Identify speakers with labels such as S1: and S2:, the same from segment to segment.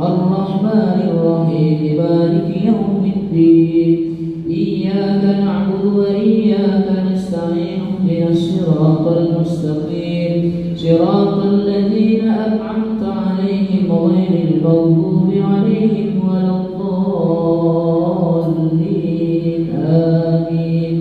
S1: الرحمن الرحيم مالك يوم الدين إياك نعبد وإياك نستعين اهدنا الصراط المستقيم صراط الذين أنعمت عليهم غير المغضوب عليهم ولا الضالين آمين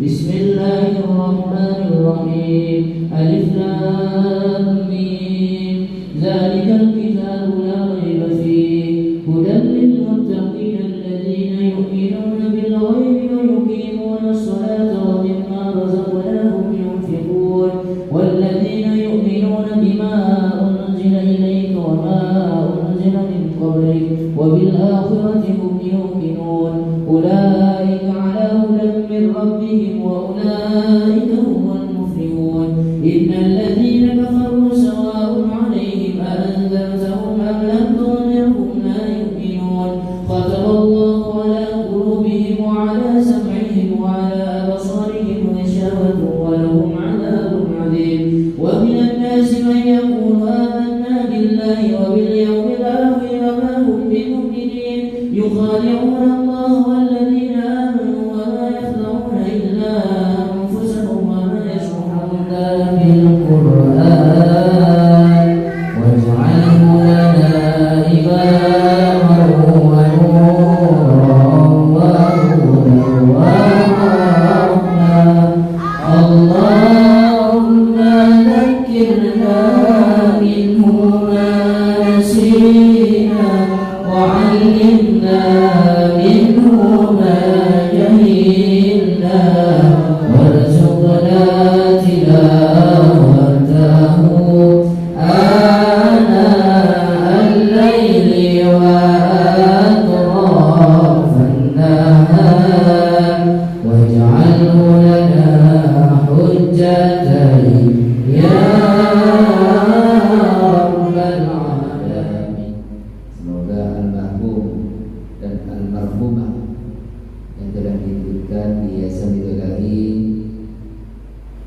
S1: بسم الله الرحمن الرحيم ألف لام ميم ذلك الكتاب لا ريب فيه هدى للمتقين الذين يؤمنون بالغيب ويقيمون الصلاة ومما رزقناهم ينفقون والذين يؤمنون بما أنزل إليك وما أنزل من قبلك وبالآخرة هم يوقنون أولئك على هدى من ربهم وأولئك هم المفلحون إن الذين كفروا سواء عليهم أأنذرتهم أم لم تنذرهم لا يؤمنون ختم الله على قلوبهم وعلى سمعهم وعلى أبصارهم غشاوة ولهم عذاب عظيم ومن الناس من يقول آمنا بالله وباليوم الآخر وما هم بمؤمنين يخادعون الله والذين آمنوا وما يخدعون إلا أنفسهم وما يشعرون بالقرآن واجعله لنا إماما ونورا وهدى ورحمة اللهم ذكرنا منه ما نسينا وعلمنا منه ما جهلنا وارزقنا تلاوته آناء الليل وأطراف النهار واجعله لنا حجة يا رب العالمين. Semoga almarhum dan almarhumah yang telah dititipkan di Yayasan Bidadari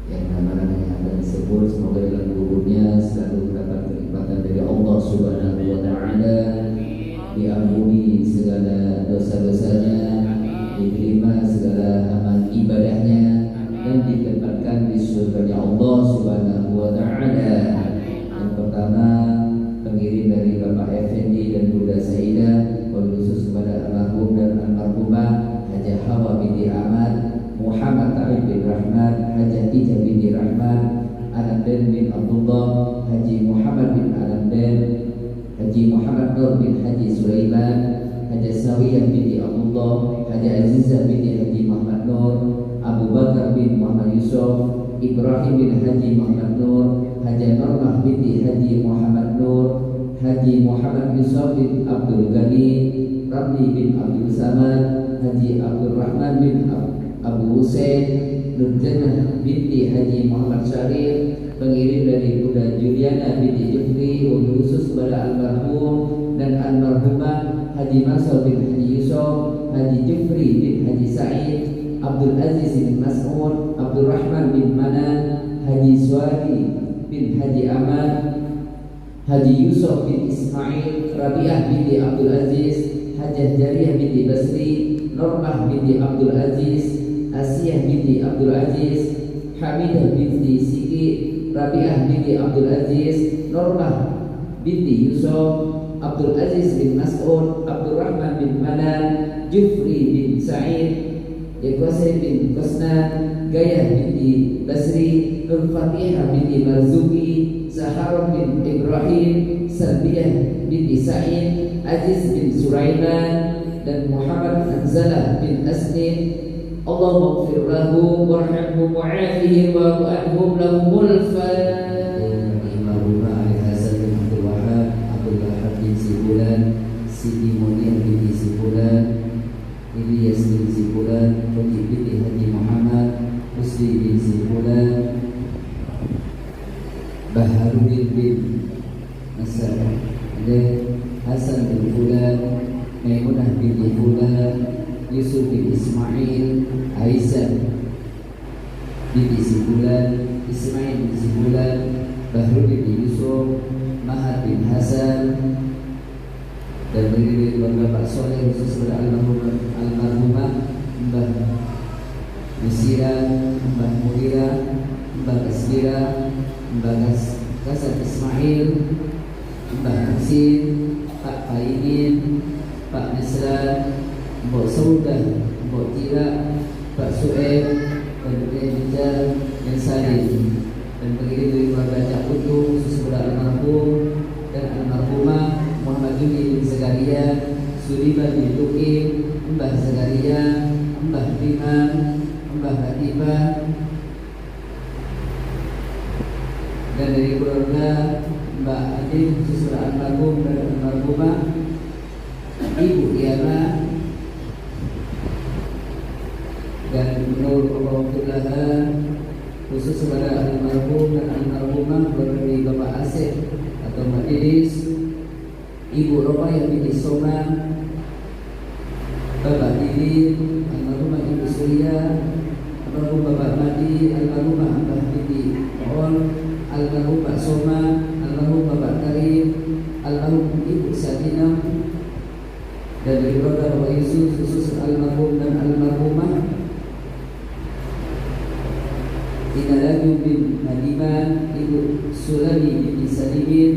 S1: yang nama-namanya akan disebut, semoga dalam kuburnya selalu mendapat kenikmatan dari Allah Subhanahu wa taala, diampuni segala dosa-dosanya, diterima segala amal ibadahnya, dan ditempatkan di surganya Allah Subhanahu wa taala. Yang pertama, pengirim dari Bapak Effendi dan Bunda Saidah, khusus kepada almarhum dan almarhumah Hajah Hawa binti Ahmad, Muhammad Arif bin Rahman, Hajah Tijah binti Rahman, Anamden bin Abdullah, Haji Muhammad bin Anamden, Haji Muhammad Nur bin Haji Sulaiman, Hajah Sawiyah binti Abdullah, Hajah Azizah binti Haji Muhammad Nur, Abu Bakar bin Muhammad Yusuf, Ibrahim bin Haji Muhammad Nur, Hajah Normah binti Haji Muhammad Nur, Haji Muhammad Yusuf bin Abdul Ghani, Ramli bin Abdul Samad, Haji Abdul Rahman bin Abu Hussein, Nurjannah binti Haji Muhammad Syarif, pengirim dari Bunda Juliana binti Jufri, khusus kepada almarhum dan almarhumah Haji Masal bin Haji Yusuf, Haji Jufri bin Haji Sa'id, Abdul Aziz bin Mas'ud, Abdul Rahman bin Manan, Haji Suwadi bin Haji Ahmad, Haji Yusuf bin Ismail, Rabi'ah binti Abdul Aziz, Hajah Jariyah binti Basri, Normah binti Abdul Aziz, Asiyah binti Abdul Aziz, Hamidah binti Siki, Rabi'ah binti Abdul Aziz, Normah binti Yusuf, Abdul Aziz bin Mas'ud, Abdul Rahman bin Manan, Jufri bin Sa'id, Yaqasir bin Qasnan, Gayah binti Basri, Nur Fatihah binti Marzuki, Zaharun bin Ibrahim, Salbiyah binti Sa'id, Aziz bin Sulaiman, dan Muhammad Anzalah bin Asnin. Allahumma ighfir lahu warhamhu wa'afihi wa'anhum lahumul fadl. Imam Ali Hasan bin Abdul Wahab, Abdul Wahab bin Sibulan, Siti Munir binti Sibulan, Ilyas bin Sibulan, Haji binti Haji Muhammad, Husni bin Sibulan, Baharudin bin Nasar, Hasan bin Fulan, Maimunah binti Fulan, Yusuf bin Ismail, Aisyah binti Sibulan, Ismail bin Sibulan, Bahrudin bin Yusuf, Mahad bin Hasan, dan berdiri keluarga Pak Soleh khusus kepada almarhumah Mbah Musira, Mbah Muhira, Mbah Kasbira, Mbah Kasat Ismail, Mbah Hasin, Pak Paimin, Pak Nesran, Mbok Saudah, Mbok Tira, Pak Sueb, dan Bijar dan Salim, dan berdiri dari keluarga Cak Putu khusus kepada almarhum dan almarhumah Muhammad Juni bin Zakaria, Suliman bin Tukim, Mbah Zakaria, Mbah Biman, Mbah Latifah, dan dari keluarga Mbak Adin khusus kepada almarhum dan almarhumah Ibu Diana dan Nur Allah khusus kepada almarhum dan almarhumah dari Bapak Asep atau Mbak Didis, Ibu Romayah binti Soma, Bapak Didi, almarhumah Ibu Surya, almarhum Bapak Madi, almarhumah Mbah binti On, almarhum Pak Soma, almarhum Bapak Karim, almarhum Ibu Sakinah, dan dari keluarga Bapak Yusuf khusus almarhum dan almarhumah Inalaju bin Nadiman, Ibu Sulami binti Salimin,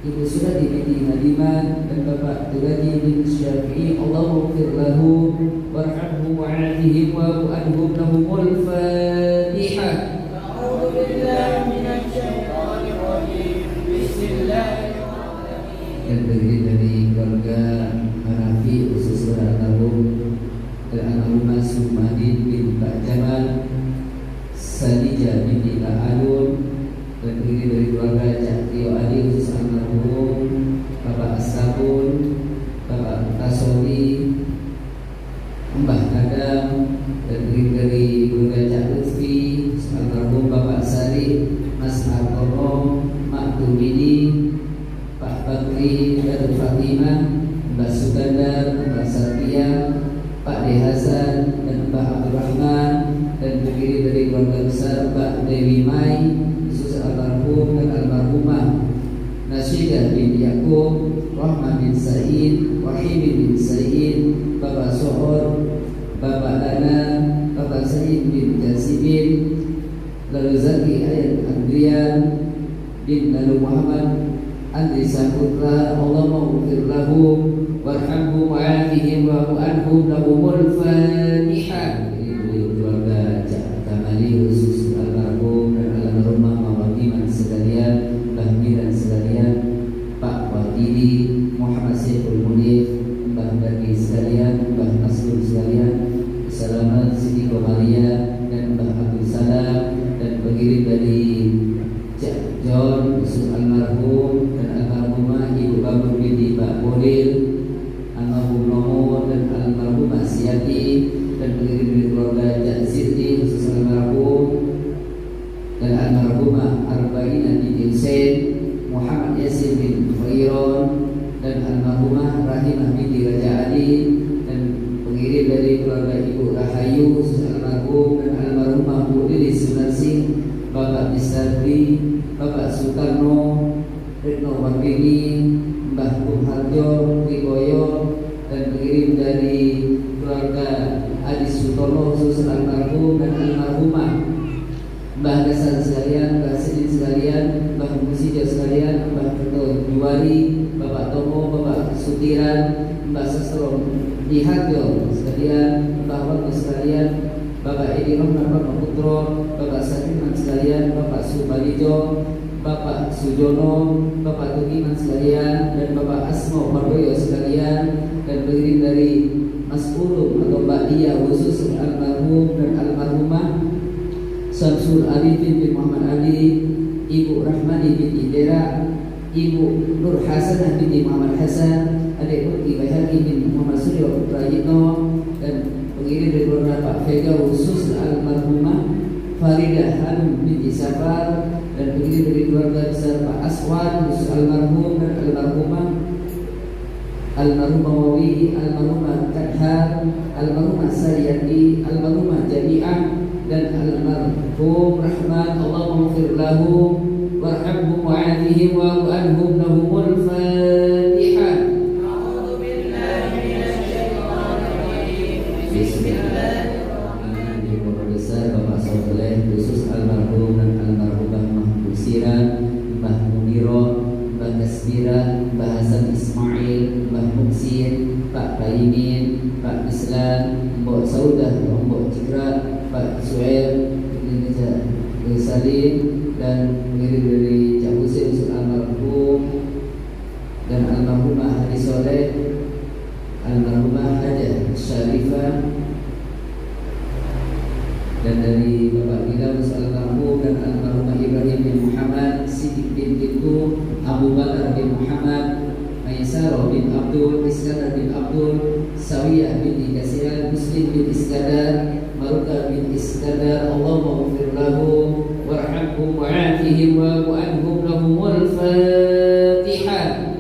S1: Ibu Sulati binti Nadiman, dan Bapak Turaji bin Syafi'i. Allahumma ighfir lahu warhamhu wa'afihim wa'fu anhum lahumul Fatihah. A'udzu billahi minasy syaithanir rajim. Bismillahirrahmanirrahim. Dan terdiri dari keluarga Hanafi khusus kepada almarhum dan almarhumah Sumadin bin Pak Jamal, Sadija binti Pak Alun, dan terdiri dari keluarga Cakrio Adi khusus almarhum Bapak Asrabun, Bapak Tasoli, Mbah Kadam, dan terdiri dari keluarga Cak Lutfi almarhum Bapak Sari, Mas Artono, Mak Tumini, Pak Bakri, dan Fatimah, Mbah Sugandar, Mbah Satria, Pak De Hasan, dan Mbah Abdurrahman, dan terdiri dari keluarga besar Pak Dewi Mai khusus almarhum dan almarhumah Nasyidah bin Yakub, Rahman bin Said, Wahid bin Said, Bapak Sohor, Bapak Dana, Bapak Said bin Jasibin, lalu Zaki Ayat Andrian bin Lalu Muhammad Andri Saputra. Allahumma ighfir lahu warhamhu wa'afihim wa'fu anhum lahumul Fatihah. Keluarga Cak Kamali khusus almarhum dan almarhumah Mama Iman sekalian, Mbah Miran sekalian, Pak Wadidi, Muhammad Syekhul Munif, Mbah Bagi sekalian, Mbah Nasrul sekalian, Salamat Siti Komalia, dan Mbah Abdul Salam, dan pengirim dari Cak John khusus almarhum dan almarhumah Ibu Babur binti Pak Bolil, almarhum Nomo dan almarhumah Siati, dan pengirim dari keluarga Cak Siti khusus almarhum dan almarhumah Arba'ina binti Hussein, Muhammad Yasin bin Khairon, dan almarhumah Rahimah binti Raja Ali, dan pengirim dari keluarga Ibu Rahayu khusus almarhum dan almarhumah Bu Lilis Sunarsing, Bapak Nisardi, Bapak Soekarno, Retno Wardini, Mbah Harjo Wiboyo, dan pengirim dari keluarga Adi Sutono khusus almarhum dan almarhumah Mbah Gasan sekalian, Mbah Sidin sekalian, Mbah Musijo sekalian, Mbah Keto Juwari, Bapak Tomo, Bapak Sutiran, Mbah Sastro Diharjo sekalian, Mbah Warno sekalian, Bapak Edi Rohman Bapak Putro, Bapak Sakiman sekalian, Bapak Subalijo, Bapak Sujono, Bapak Tugiman sekalian, dan Bapak Asmo Pardoyo sekalian, dan pengirim dari Mas Ulum atau Mbak Dia khusus almarhum dan almarhumah Samsul Arifin bin Muhammad Ali, Ibu Rahmani binti Dera, Ibu Nur Hasanah binti Muhammad Hasan, adik Murti Bayhaqi bin Muhammad Suryo Putra Yitno, dan pengirim dari keluarga Pak Vega khusus almarhumah Faridah Hanum binti Safar, dan pengirim dari keluarga besar Pak Aswan khusus almarhum dan almarhumah almarhumah Wawi, almarhumah Kadhar, almarhumah Sayyadi, almarhumah Jami'ah, dan almarhum Rahman. Allahumma ighfir lahu warhamhum wa'afihim wa'fu anhum lahumul Fatihah. almarhum dan almarhumah Mbah Sira, Mbah Muniro, Mbah Tasbira, Mbah Hasan Ismail, Mbah Muksin, Pak Paimin, Pak Islam, Mbok Saudah, Mbok Cikra, Pak Suel, Salim, dan pengirim dari Cak Husin almarhum dan almarhumah Hadi Soleh, almarhumah Hajah Syarifah, dan dari Bapak Gila almarhum dan almarhumah Ibrahim bin Muhammad, Siddiq bin Titu, Abu Bakar bin Muhammad, Maisarah bin Abdul, Iskandar bin Abdul, Sawiyah bin Kasiran, Muslim bin Iskandar, Maruka bin Iskandar. Allahumma ghfir lahum warhamhum wa'afihim wa'fu anhum lahumul Fatihah.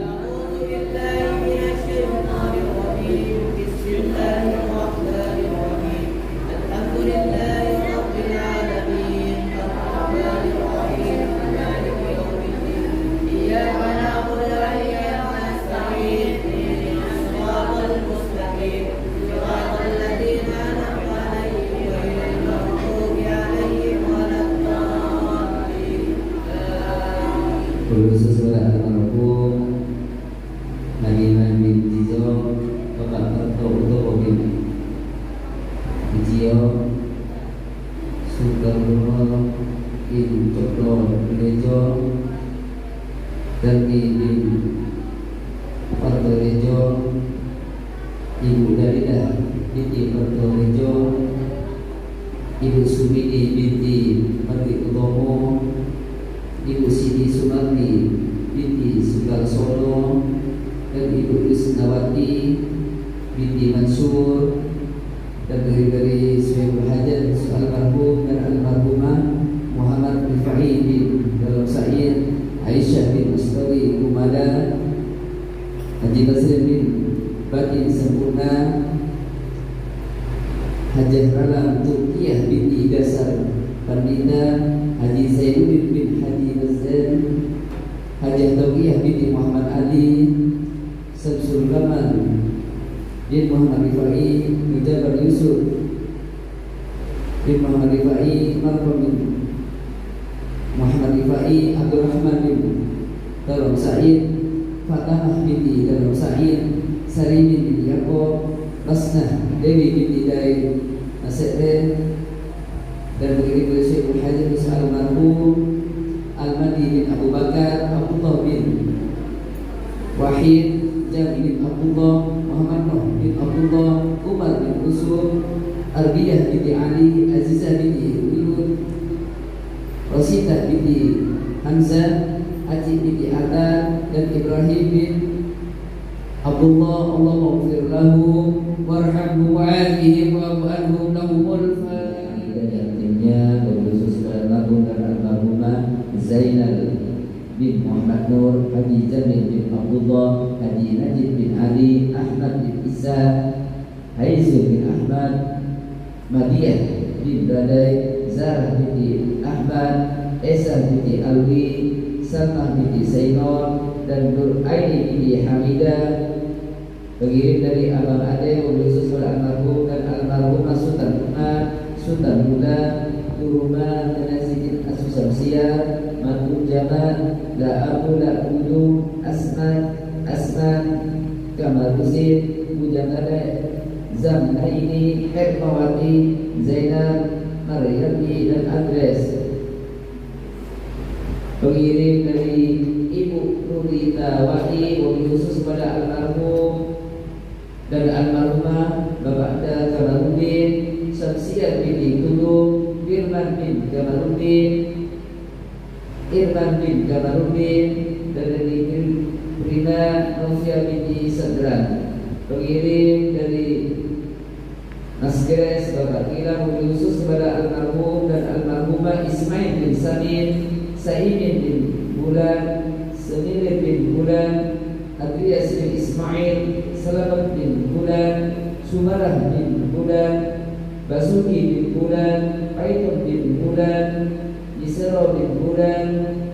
S1: Khusus kepada almarhum Haliman bin Jizo, Bapak Kerto Utopo bin Jizo, Sukarno Ibu Cokro Rejo, Dani bin Parto Rejo, Ibu Dalida binti Parto Rejo, Ibu Sumini binti Marti Utomo, Ibu Siti Sumarni binti Sukarsono, dan Ibu Isnawati binti Mansur, dan dari Syekh Hajat almarhum dan almarhumah Muhammad Rifai bin Dalam Sa'id, Aisyah bin Mustari Kumada, Haji Basir bin Batin Sempurna, Hajah Ralam Turkiyah binti Dasar Pandita, Haji Zainuddin bin Haji Mazdan, Hajah Tauqiyah binti Muhammad Ali, Samsul Kamal bin Muhammad Rifai, Mujabar Yusuf bin Muhammad Rifai, Marhum bin Muhammad Rifai, Abdul Rahman bin Dalam Sa'id, Fatamah binti Dalam Sa'id, Sarimin bin Yaakob, Masnah Dewi binti Dari Asy'ad, dan mengirim oleh Syekh Haji almarhum Al-Madi bin Abu Bakar, Abdullah bin Wahid, Jami bin Abdullah, Muhammad Nuh bin Abdullah, Umar bin Usum, Arbiyah binti Ali, Azizah binti Uyud, Rosidah binti Hamzah, Haji binti Adan, dan Ibrahim bin Abdullah. Allahumma ighfir lahum warhamhum wa'afihim wa'fu anhum lahumul Fatihah. Khusus almarhum dan almarhumah Zainal bin Muhammad Nur, Haji Jamil bin Abdullah, Haji Najib bin Ali, Ahmad bin Isa, Haizul bin Ahmad, Madiyah bin Badai, Zarah binti Ahmad, Esa binti Alwi, Salmah binti Zainal, dan Nur Aini binti Hamidah. Pengirim dari Abang Ade, khusus almarhum dan almarhumah Sultan Umar, Sultan Muda, Turuma, Tanazidin Asusabsiyah, Makub Jamal, La Abu La Udu, Asman, Kamarusin, Mujamale, Zamnaini, Hermawati, Zainab, Maryami, dan Andres. Pengirim dari Ibu Nurita Wati, khusus pada almarhum dan almarhumah Bapak Da Kamarudin, Samsiah binti Tulu, Irman bin Kamarudin, dan dari Rina Novia binti Sadran. Pengirim dari Nasgres Bapak Kila, khusus kepada almarhum dan almarhumah Ismail bin Samin, Saimin bin Bulan, Semir bin Bulan, Adrias bin Ismail, Salamat bin Bulan, Sumarah bin Bulan, Basuki bin Bulan, Paitun bin Bulan, Isra bin Bulan,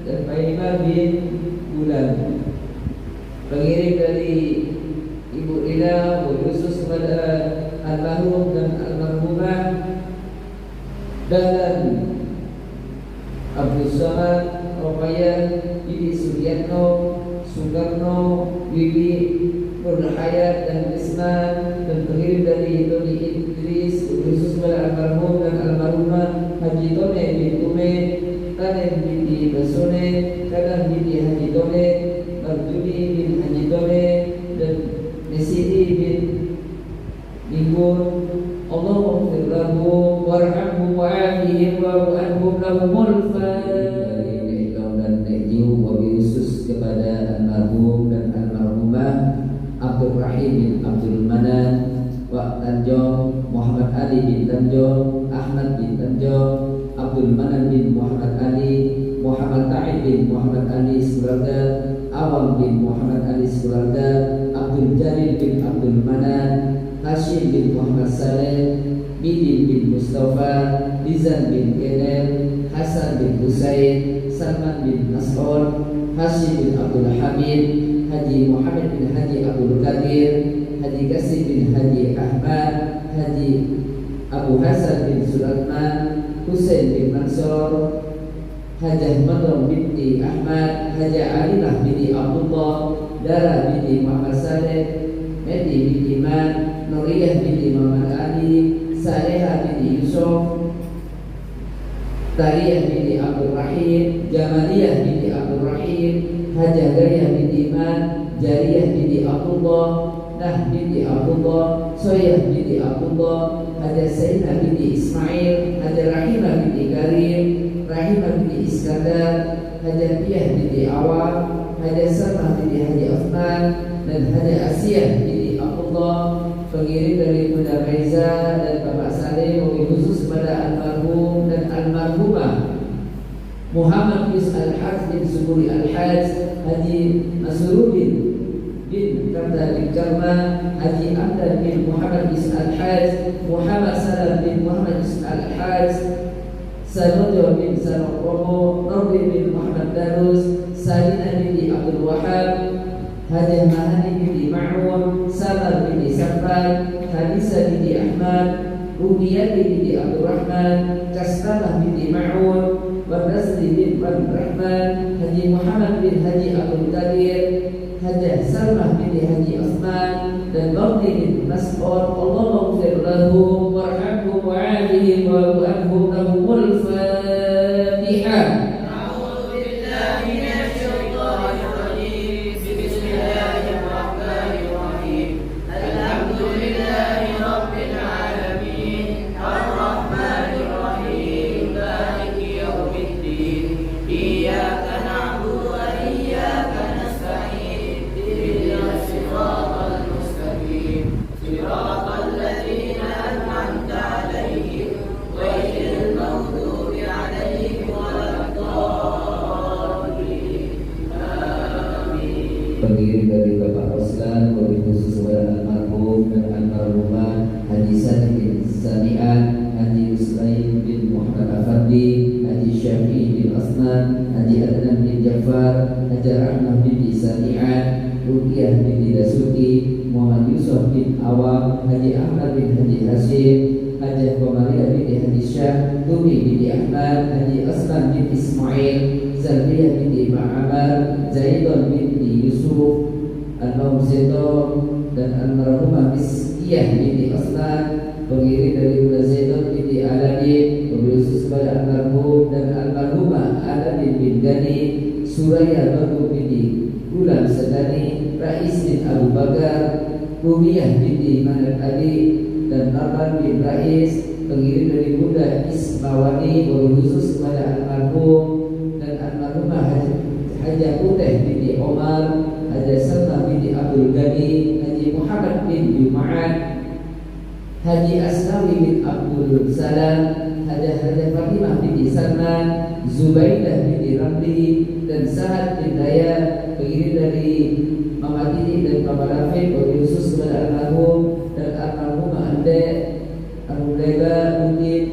S1: dan Paimar bin Bulan. Pengirim dari Ibu Rina, khusus kepada almarhum dan almarhumah Dahlan Abdul Somad, Roqayah, Bibi Suryatno, Sukarno, Bibi Nurul Hayat dan Isman, dan pengirim dari Tony Idris, khusus kepada almarhum dan almarhumah Haji Tone bin Tume, Tanen binti Basone, Kadang binti Haji Tone, Marjuni bin Haji Tone, dan Mesiri bin Minggun. Allahumma ighfir lahum warhamhum wa'afihim wa'fu anhum lahumul Fatiha. Dan wabil khusus kepada almarhum dan almarhumah Abdul Rahim bin Abdul Manan, Wak Tanjung, Muhammad Ali bin Tanjung, Ahmad bin Tanjung, Abdul Manan bin Muhammad Ali, Muhammad Ta'id bin Muhammad Ali sekeluarga, Awam bin Muhammad Ali sekeluarga, Abdul Jalil bin Abdul Manan, Hashim bin Muhammad Saleh, Bidin bin Mustafa, Lizan bin Kenel, Hasan bin Husain, Salman bin Mas'ud, Hashim bin Abdul Hamid, Haji Muhammad bin Haji Abdul Qadir, Haji Qasim bin Haji Ahmad, Haji Abu Hasan bin Sulaiman, Husain bin Mansur, Hajah Madam binti Ahmad, Hajah Alimah binti Abdullah, Dara binti Muhammad Saleh, Medi binti Iman, Nuriyah binti Muhammad Ali, Salehah binti Yusuf, Tariyah binti Abdul Rahim, Jamaliyah binti Abdul Rahim, Hajah Gayah binti Iman, Jariyah binti Abdullah, Nah binti Abdullah, Soyah binti Abdullah, Hajah Sayyidina binti Ismail, Hajah Rahimah binti Karim, Rahimah binti Iskandar, Hajah Piyah binti Awam, Hajah Salmah binti Haji Uthman, dan Hajah Asiyah binti Abdullah. Pengirim dari Bunda Reza dan Bapak Saleh, wabil khusus kepada almarhum dan almarhumah Muhammad Yus Al-Haj bin Suburi Al-Haj, Haji Nasruddin bin Karta bin Karma, Haji Amdan bin Muhammad Yus Al-Haj, Muhammad Salam bin Muhammad Yus Al-Haj, Sanojo bin Sanokomo, Nordi bin Muhammad Darus, Salina binti Abdul Wahab, Hajah Mahani binti Ma'mun, Samar binti Safran, Hadisa binti Ahmad, Rumiyati binti Abdul Rahman, Kastamah binti Ma'mun, Bardasri bin Abdul Rahman, Haji Muhammad bin Haji Abdul Qadir, Hajah Salmah binti Haji Uthman, dan Bagni bin Mas'ud. Allahumma ighfir lahum warhamhum wa'afihim wa'fu anhum lahumul Fatiha. Pengirim dari Bapak Roslan, wabil khusus kepada almarhum dan almarhumah Haji Sani bin Sami'an, Haji Uslaim bin Muhammad Afandi, Haji Syafi'i bin Asnan, Haji Adnan bin Jafar, Haji Rahmah bin Sami'an, Ruqiyah bin Dasuki, Muhammad Yusuf bin Awam, Haji Ahmad bin Haji Hashim, Haji Komariah bin Haji Syah, Tumi bin Ahmad, Haji Aslan bin Ismail, Zalbiyah bin Ma'amar, Zaidon bin Yusuf, Al-Mahum Seto, dan almarhumah Miskiyah binti Aslan. Pengirim dari Bunda Zaidon binti Aladin, wabil khusus kepada almarhum dan almarhumah Aladin bin Gani, Suraya Bagu binti Gulam Sedani, Rais bin Abu Bakar, Rumiyah binti Manad Ali, dan Narman bin Rais. Pengirim dari Bunda Ismawani, wabil khusus kepada almarhum dan almarhumah Hajah Putih binti Omar, Hajah Salmah binti Abdul Ghani, Haji Muhammad bin Jum'at, Haji Asnawi bin Abdul Salam, Hajah Fatimah binti Salman, Zubaidah binti Ramli, dan Sa'ad bin Daya. Pengirim dari Mama Titi dan Papa Rafiq, wabil khusus kepada almarhum dan almarhumah Ande, Al-Mulaiba Udin,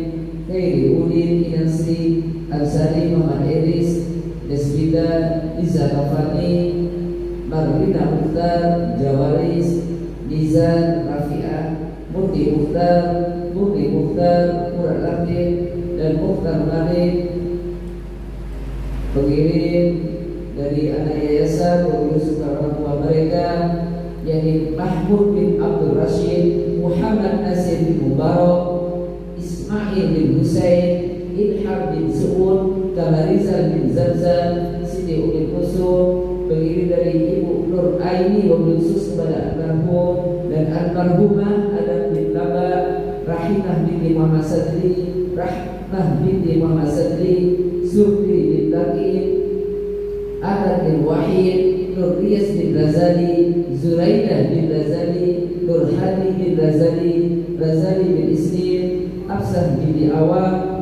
S1: Khairi Udin, Inansri, Al-Sari, Muhammad Iris, Desbida, Iza Rafani, Marlina Mukhtar, Jawaris, Nizar, Rafi'ah, Murti Mukhtar, Murad Lamdi, dan Mukhtar Malik, pengirim dari anak yayasan pengurus orang tua mereka, yakni Mahmud bin Abdul Rashid, Muhammad Nasir bin Mubarak, Ismail bin Husain, Ilham bin Su'ud, Kamarizal bin Zamzam, Siti Umi Kusum, pengirim dari Ibu Nur Aini wabil khusus kepada almarhum dan almarhumah Adam bin Laba, Rahimah binti Muhammad Sadri, Rahmah binti Muhammad Sadri, Surfi bin Taqib, Adad bin Wahid, Nur Riyas bin Razali, Zuraidah bin Razali, Nur Hadi bin Razali, Razali bin Isnin, Afsah bin Awam,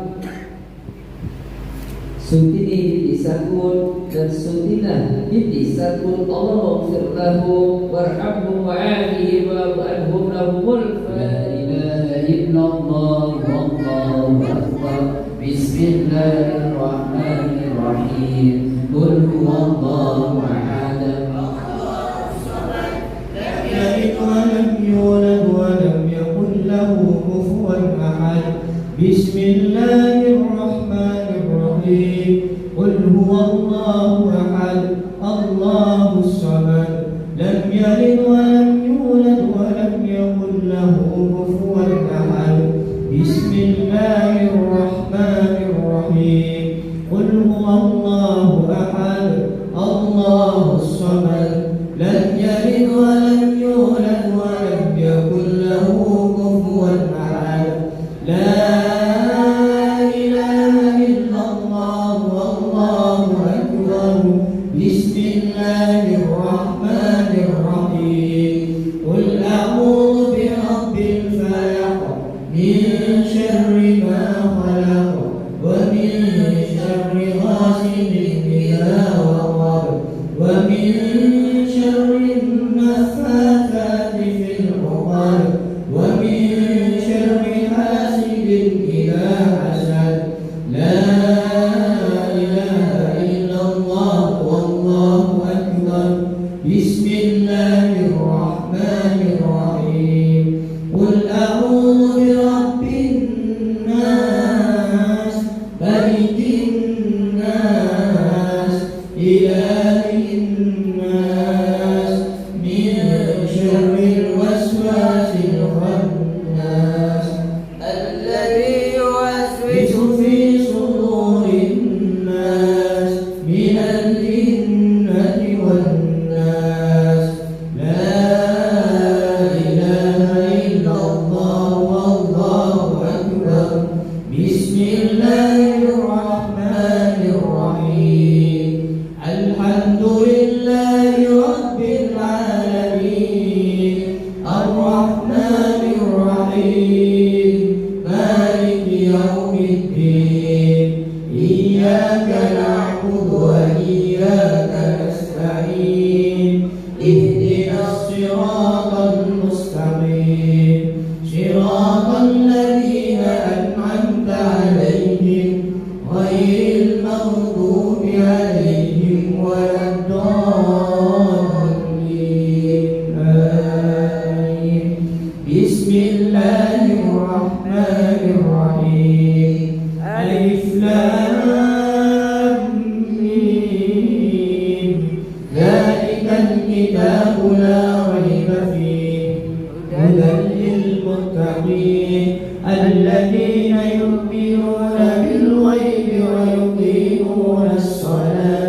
S1: Sutini binti Sakun dan Sutina binti Sakun. Allah maghfir lahu warhamhu wa'afihi wa'fu anhum lahumul la ilaha illallah wallahu akbar. Bismillahirrahmanirrahim. Qul huwallahu ahad, Allahus samad, lam yalid wa lam yulad wa lam yakul lahu kufuwan ahad. Bismillahirrahmanirrahim. Qul huwallahu ahad, Allahus samad, lam yalid wa lam yulad wa lam yakul lahu kufuwan ahad. Bismillahirrahmanirrahim. Qul huwallahu ahad, Allahus samad, lam yalid wa lam yulad wa lam yakul lahu kufuwan ahad. La ilaha illallah wallahu akbar. Bismillahirrahmanirrahim. Qul a'udzu birabbil falaq, min syarri ma khalaq, wa min syarri ghasidin idza waqab, wa min syarri naffatsati fil 'uqad, wa min syarri hasidin idza hasad. La ilaha illallah wallahu akbar. Bismillahirrahmanirrahim. Qul a'udzu birabbin nas, malikin nas, ilahin nas, min syarril waswasil khannas, alladzi yuwaswisu fi sudurin nas, minal jinnati wan nas. La ilaha illallah wallahu akbar. Bismillahirrahmanirrahim. Alhamdulillahi rabbil alamin, arrahmanir rahim, maliki yaumiddin, iyyaka na'budu wa iyyaka nasta'in, ihdinas siratal mustaqim, siratal ladzina an'amta 'alaihim, ghairil maghdubi 'alaihim waladdallin. Amin. Bismillahirrahmanirrahim. Alif lam mim. Dzalikal kitabu la raiba fihi, hudan lil muttaqin, alladzina yu'minuna bil ghaibi wa yuqimuna as-salata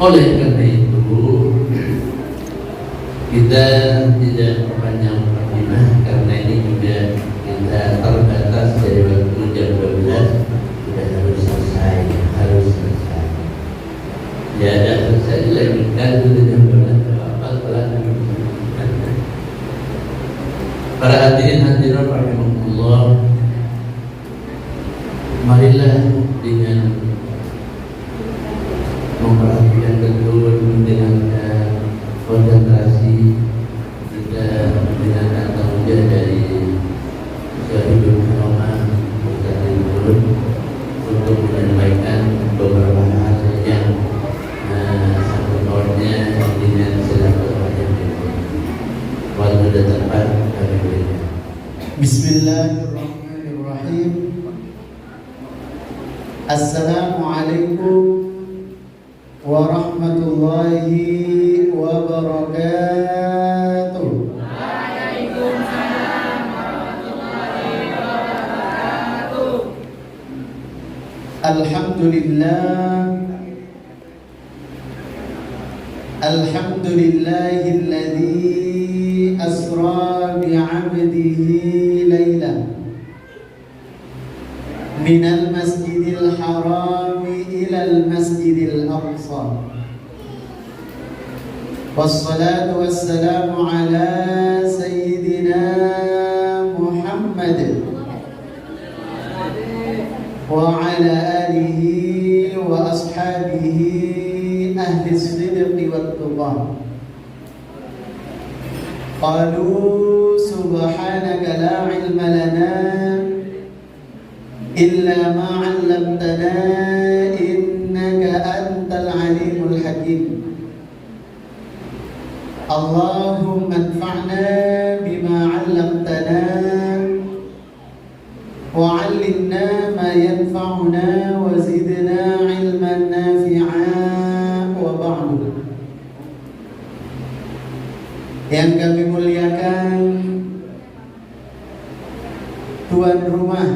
S2: Oleh karena itu kita tidak perpanjang mukadimah karena ini juga kita terbatas dari waktu jam 12 sudah harus selesai. Ya ada selesai dilanjutkan itu jam 12 apa-apa. Para hadirin hadirat rahimakumullah, marilah dengan memperhatikan betul, mendengarkan, konsentrasi, kita mendengarkan tausiah dari Syahidul Ulama untuk menyampaikan beberapa hal yang sangkut pautnya dengan silaturahim. Waktu sudah tepat, kami berikan.
S3: Bismillahirrahmanirrahim. Assalamualaikum warahmatullahi wabarakatuh.
S4: Waalaikumsalam warahmatullahi wabarakatuh.
S3: Alhamdulillahilladzi asra bi'abdihi laylan minal masjidil haram ilal masjidil aqsa. Wassalatu wassalamu ala sayyidina Muhammad wa ala alihi wa ashabihi ahli sidqi wat tuqah. Qalu subhanaka la ilma lana illa ma 'allamtana innaka antal alimul hakim. Allahumma anfa'na bima 'allamtana wa 'allimna ma yanfa'una wa zidna 'ilman nafi'a wa ba'du. Yang kami muliakan tuan rumah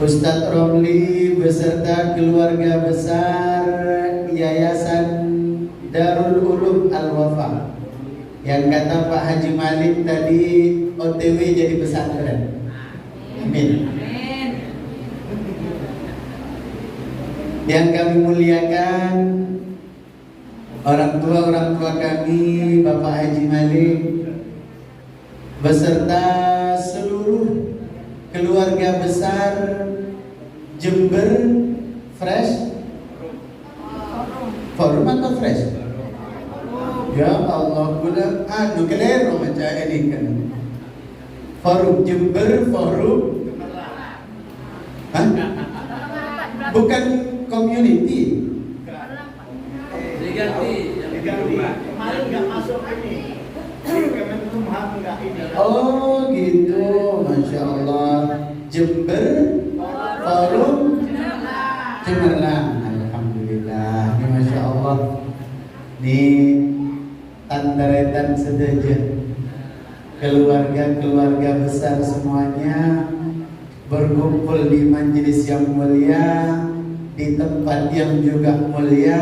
S3: Ustadz Romli beserta keluarga besar Yayasan Darul Ulum Al-Wafa yang kata Pak Haji Malik tadi OTW jadi pesantren. Amin. Yang kami muliakan orang tua kami, Bapak Haji Malik beserta seluruh keluarga besar Jember Fresh Forum atau Fresh? Ya Allah, gula kelero macam ini kan. Forum Jember Forum. Hah? Bukan community.
S4: Diganti. Kemarin nggak masuk ini. Kemenkumham nggak ini.
S3: Oh gitu, Masya Allah. Jember Forum Cemerlang. Alhamdulillah, ini Masya Allah. Ini tandaretan sedaja keluarga besar semuanya berkumpul di majelis yang mulia, di tempat yang juga mulia,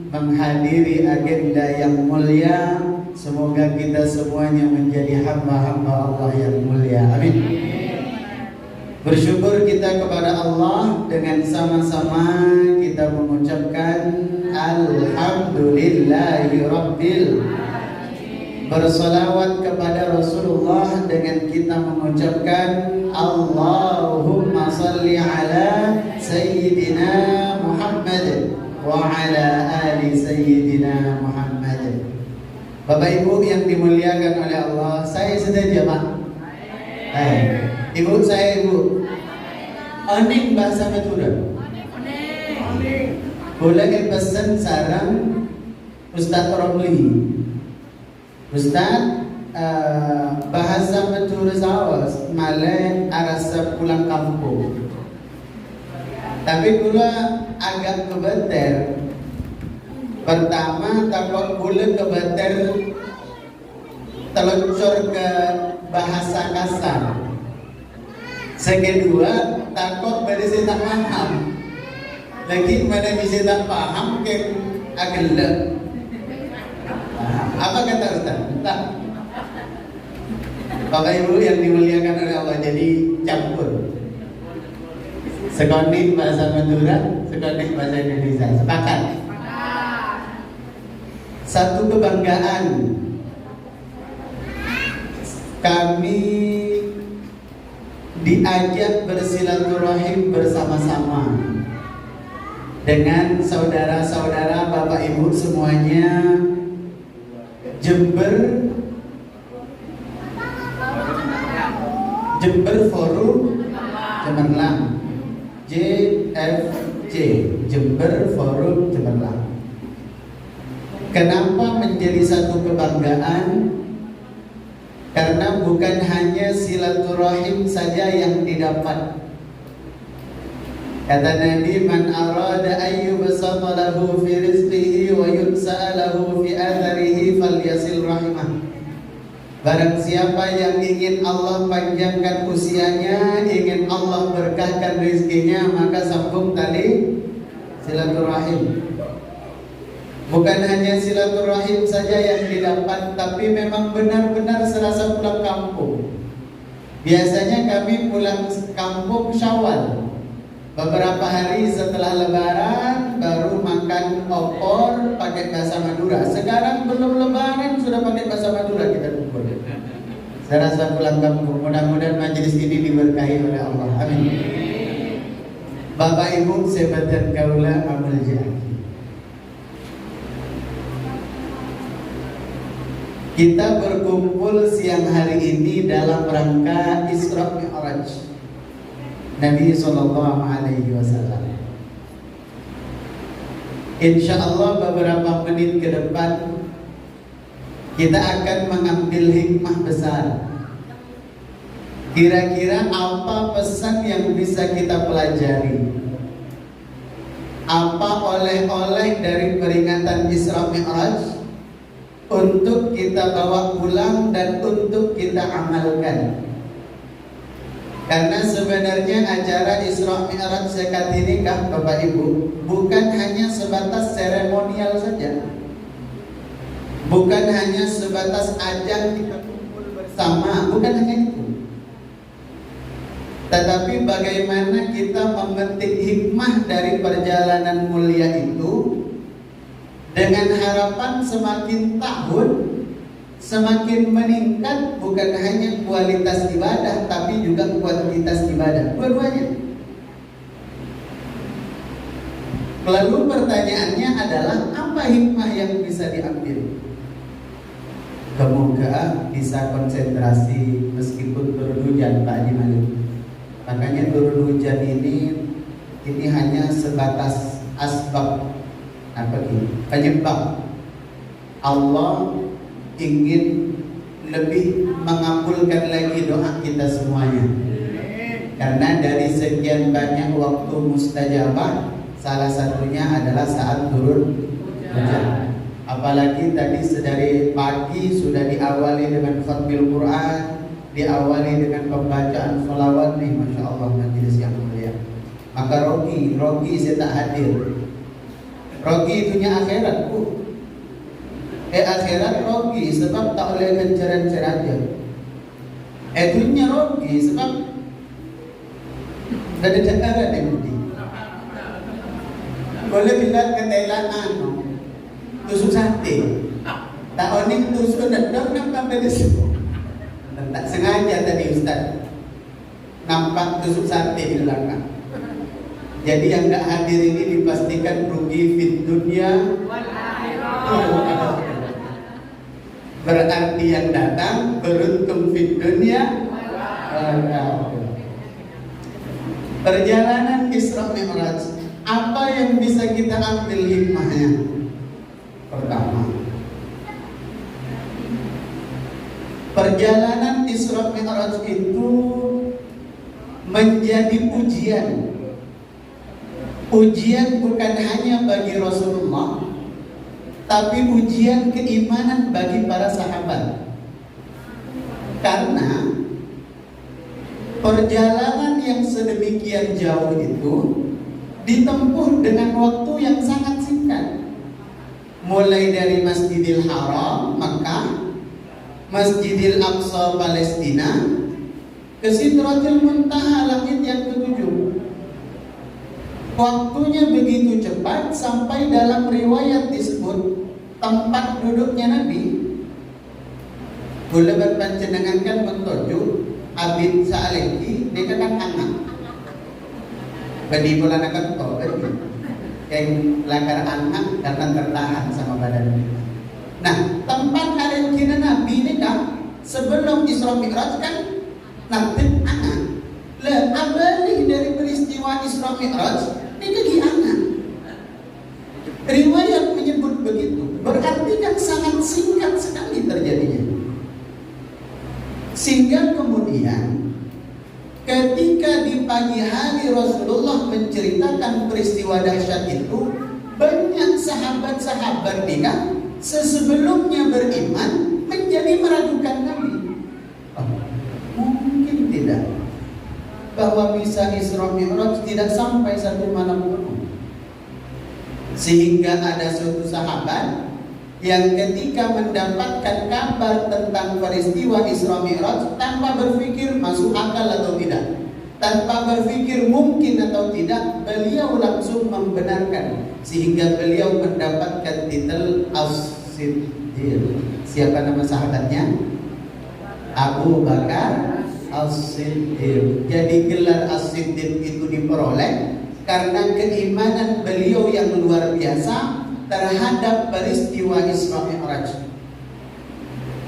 S3: menghadiri agenda yang mulia. Semoga kita semuanya menjadi hamba-hamba Allah yang mulia. Amin. Bersyukur kita kepada Allah dengan sama-sama kita mengucapkan Alhamdulillahirabbil. Bersolawat kepada Rasulullah dengan kita mengucapkan Allahumma salli ala Sayyidina Muhammad wa ala ali Sayyidina Muhammad. Bapak Ibu yang dimuliakan oleh Allah, saya sedaja Pak. Ibu saya ibu. Oning bahasa Madura. Boleh pesan sarang Ustaz Romli. Ustaz bahasa Madura sawas malah arasa pulang kampung. Tapi gula agak kebeter. Pertama takut gula kebeter teluncur ke bahasa kasar. Sekedua takut pada saya tak paham. Lagi mana bisa tak paham ke agak lek. Apa kata Ustaz? Tak. Bapak Ibu yang dimuliakan oleh Allah, jadi campur. Sekonik bahasa Madura, sekonik bahasa Indonesia. Sepakat. Satu kebanggaan kami diajak bersilaturahim bersama-sama dengan saudara-saudara Bapak Ibu semuanya Jember Forum Cemerlang, JFC, Jember Forum Cemerlang. Kenapa menjadi satu kebanggaan? Karena bukan hanya silaturahim saja yang didapat. Kata Nabi, man arada ayyubsata lahu fi rizqihi wa yunsa'a lahu fi atharihi falyasil rahimah. Barang siapa yang ingin Allah panjangkan usianya, ingin Allah berkahkan rezekinya, maka sambung tali silaturahim. Bukan hanya silaturahim saja yang didapat, tapi memang benar-benar serasa pulang kampung. Biasanya kami pulang kampung Syawal, beberapa hari setelah Lebaran baru makan opor pakai bahasa Madura. Sekarang belum Lebaran sudah pakai bahasa Madura kita kumpul. Serasa pulang kampung. Mudah-mudahan majelis ini diberkahi oleh Allah. Amin. Bapak Ibu sebatan kaula amal jaki. Kita berkumpul siang hari ini dalam rangka Isra Mi'raj Nabi Sallallahu Alaihi Wasallam. Insya Allah beberapa menit ke depan kita akan mengambil hikmah besar. Kira-kira apa pesan yang bisa kita pelajari? Apa oleh-oleh dari peringatan Isra Mi'raj untuk kita bawa pulang dan untuk kita amalkan? Karena sebenarnya acara Isra Mi'raj zakat ini kan Bapak Ibu bukan hanya sebatas seremonial saja, bukan hanya sebatas ajang kita kumpul bersama, bukan hanya itu. Tetapi bagaimana kita memetik hikmah dari perjalanan mulia itu dengan harapan semakin tahun semakin meningkat, bukan hanya kualitas ibadah tapi juga kuantitas ibadah, dua-duanya. Lalu pertanyaannya adalah apa hikmah yang bisa diambil? Semoga bisa konsentrasi meskipun turun hujan Pak Haji Malik. Makanya turun hujan ini hanya sebatas asbab, penyebab. Allah ingin lebih mengabulkan lagi doa kita semuanya. Karena dari sekian banyak waktu mustajabah, salah satunya adalah saat turun hujan. Apalagi tadi sedari pagi sudah diawali dengan khatmil Quran, diawali dengan pembacaan sholawat nih, Masya Allah, majelis yang mulia. Maka Rogi saya tak hadir. Rogi itunya akhirat, Bu. Akhirat Rogi sebab tak oleh kencaran ceraja. Itunya Rogi sebab ada cakara yang budi. Boleh bilang ke Thailand tusuk sate. Tak onik tusuk dan nampak beres. Tak sengaja tadi Ustaz nampak tusuk sate di belakang. Jadi yang tak hadir ini dipastikan rugi fit dunia wal akhirah. Berarti yang datang beruntung fit dunia wal akhirah. Perjalanan Isra Mi'raj, apa yang bisa kita ambil hikmahnya? Pertama, perjalanan Isra Mi'raj itu menjadi ujian. Ujian bukan hanya bagi Rasulullah, tapi ujian keimanan bagi para sahabat. Karena perjalanan yang sedemikian jauh itu ditempuh dengan waktu yang sangat singkat. Mulai dari Masjidil Haram, Makkah, Masjidil Aqsa, Palestina, ke Sidratul Muntaha, langit yang ketujuh. Waktunya begitu cepat sampai dalam riwayat disebut tempat duduknya Nabi. Boleh berpanjenengan kan mentuju Abid Sa'aleki dikatakan anak. Badi bulan akan kau yang lakar anak karena tertahan sama badan. Nah, tempat alekina Nabi ini kan sebelum Isra Mi'raj kan nanti anak. Lah abali dari peristiwa Isra Mi'raj ini anak. Riwayat menyebut begitu, berarti kan sangat singkat sekali terjadinya. Sehingga kemudian ketika di pagi hari Rasulullah menceritakan peristiwa dahsyat itu, banyak sahabat-sahabat dia sesebelumnya beriman menjadi meragukan Nabi. Mungkin tidak bahwa bisa Isra Mi'raj tidak sampai satu malam penuh. Sehingga ada suatu sahabat yang ketika mendapatkan kabar tentang peristiwa Isra Mi'raj, tanpa berpikir masuk akal atau tidak, tanpa berpikir mungkin atau tidak, beliau langsung membenarkan, sehingga beliau mendapatkan titel As-Siddiq. Siapa nama sahabatnya? Abu Bakar As-Siddiq. Jadi gelar As-Siddiq itu diperoleh karena keimanan beliau yang luar biasa terhadap peristiwa Isra Mi'raj.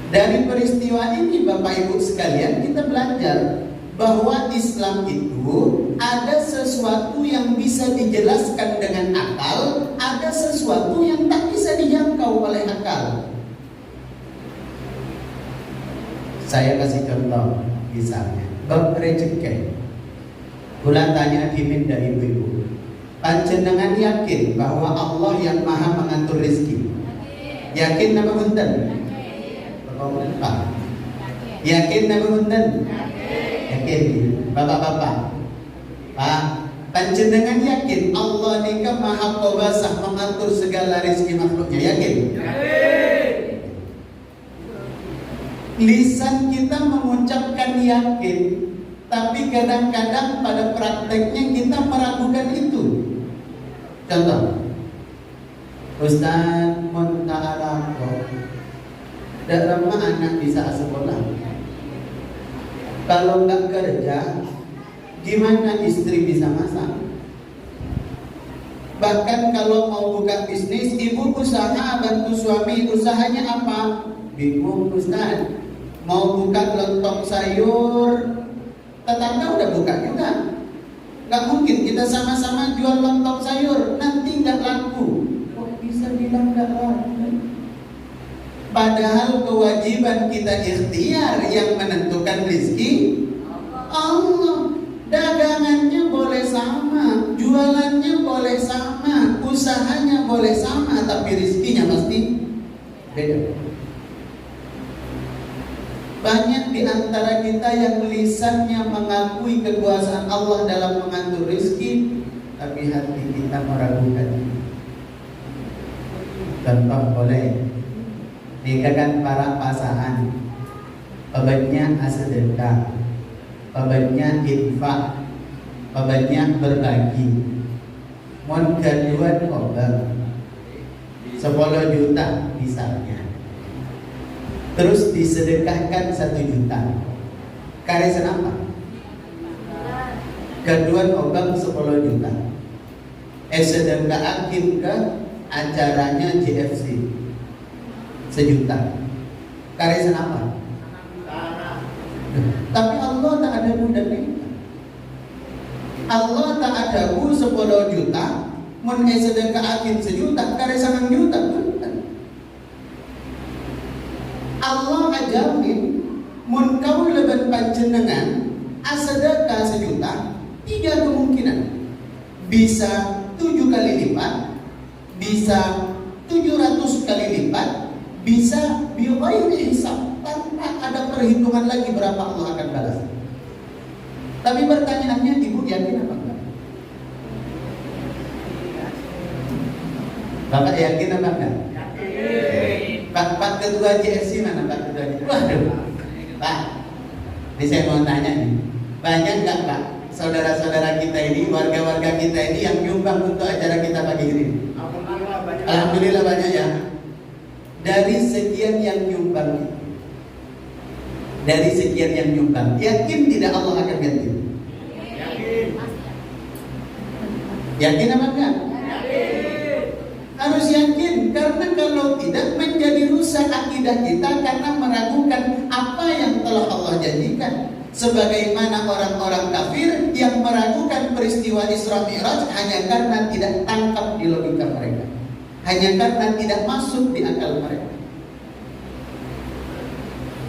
S3: Dari peristiwa ini Bapak Ibu sekalian, kita belajar bahwa Islam itu ada sesuatu yang bisa dijelaskan dengan akal, ada sesuatu yang tak bisa dijangkau oleh akal. Saya kasih contoh, misalnya bab rezeki. Kula tanya diminta ibu-ibu, panjenengan yakin bahwa Allah yang maha mengatur rezeki? Yakin apa bunten? Yakin apa bunten? Yakin? Bapak-bapak, Pak, panjenengan yakin Allah nikah maha kuasa mengatur segala rezeki makhluknya? Yakin? Lisan kita mengucapkan yakin, tapi kadang-kadang pada prakteknya kita meragukan itu. Contoh, Ustaz Munta'ala dalam anak bisa sekolah. Kalau nggak kerja, gimana istri bisa masak? Bahkan kalau mau buka bisnis, ibu usaha bantu suami, usahanya apa? Bingung Ustaz. Mau buka lontong sayur, tetangga udah buka juga. Nggak mungkin kita sama-sama jual lontong sayur, nanti nggak laku. Kok bisa bilang nggak laku? Padahal kewajiban kita ikhtiar yang menentukan rezeki Allah. Dagangannya boleh sama, jualannya boleh sama, usahanya boleh sama, tapi rezekinya pasti beda. Banyak di antara kita yang lisannya mengakui kekuasaan Allah dalam mengatur rezeki, tapi hati kita meragukan. Contoh boleh nikahkan para pasangan, pabatnya sedekah, pabatnya infak, pabatnya berbagi. Mon kedua korban 10 juta misalnya, terus disedekahkan 1 juta. Karesan apa? Kedua korban 10 juta. Sedekah akhir ke acaranya JFC 1 juta. Karesan apa? Tapi Allah tak ada budak ini. Allah tak ada 10 juta, mun sedekah akhir 1 juta, karesan 1 juta. Allah ajamin mun kau leban panjenengan sedekah 1 juta, 3 kemungkinan. Bisa 7 kali lipat, bisa 700 kali lipat, bisa bighairi hisab, tanpa ada perhitungan lagi berapa Allah akan balas. Tapi pertanyaannya, ibu yakin apa enggak? Bapak yakin apa enggak? Pak Ketua JSC mana Pak Ketua JSC? Waduh, Pak, ini saya mau tanya nih, banyak nggak Pak saudara-saudara kita ini, warga-warga kita ini yang nyumbang untuk acara kita pagi ini? Alhamdulillah banyak ya. Dari sekian yang nyumbang, dari sekian yang nyumbang, yakin tidak Allah akan ganti? Yakin apa enggak? Harus yakin, karena kalau tidak menjadi rusak akidah kita karena meragukan apa yang telah Allah janjikan. Sebagaimana orang-orang kafir yang meragukan peristiwa Isra Mi'raj hanya karena tidak tangkap di logika mereka, hanya karena tidak masuk di akal mereka.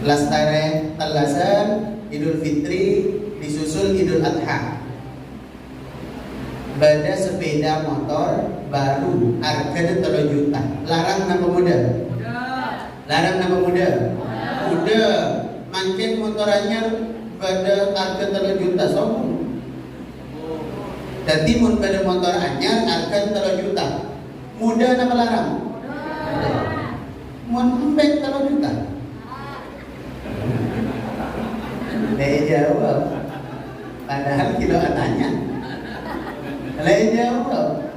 S3: Lastare Talasan Idul Fitri disusul Idul Adha. Bada sepeda motor baru harganya 3 juta. Larang nama muda? Larang nama muda? Muda. Makin motorannya pada harga 3 juta sombong. Jadi mun pada motor anyar harga 3 juta. Muda nama larang? Muda. Mun embek 3 juta. Dia jawab. Padahal kilo tanya. Lain jawab.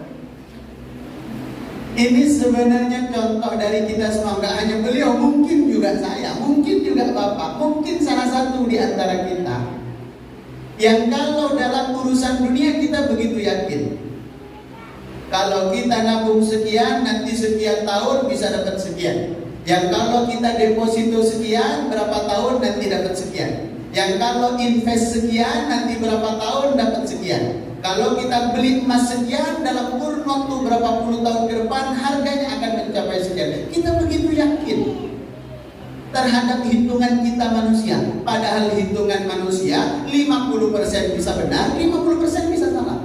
S3: Ini sebenarnya contoh dari kita semua, nggak hanya beliau, mungkin juga saya, mungkin juga Bapak, mungkin salah satu di antara kita yang kalau dalam urusan dunia kita begitu yakin. Kalau kita nabung sekian, nanti sekian tahun bisa dapat sekian. Yang kalau kita deposito sekian, berapa tahun nanti dapat sekian. Yang kalau invest sekian, nanti berapa tahun dapat sekian. Kalau kita beli emas sekian, dalam kurun waktu berapa puluh tahun ke depan harganya akan mencapai sekian. Kita begitu yakin terhadap hitungan kita manusia. Padahal hitungan manusia 50% bisa benar, 50% bisa salah.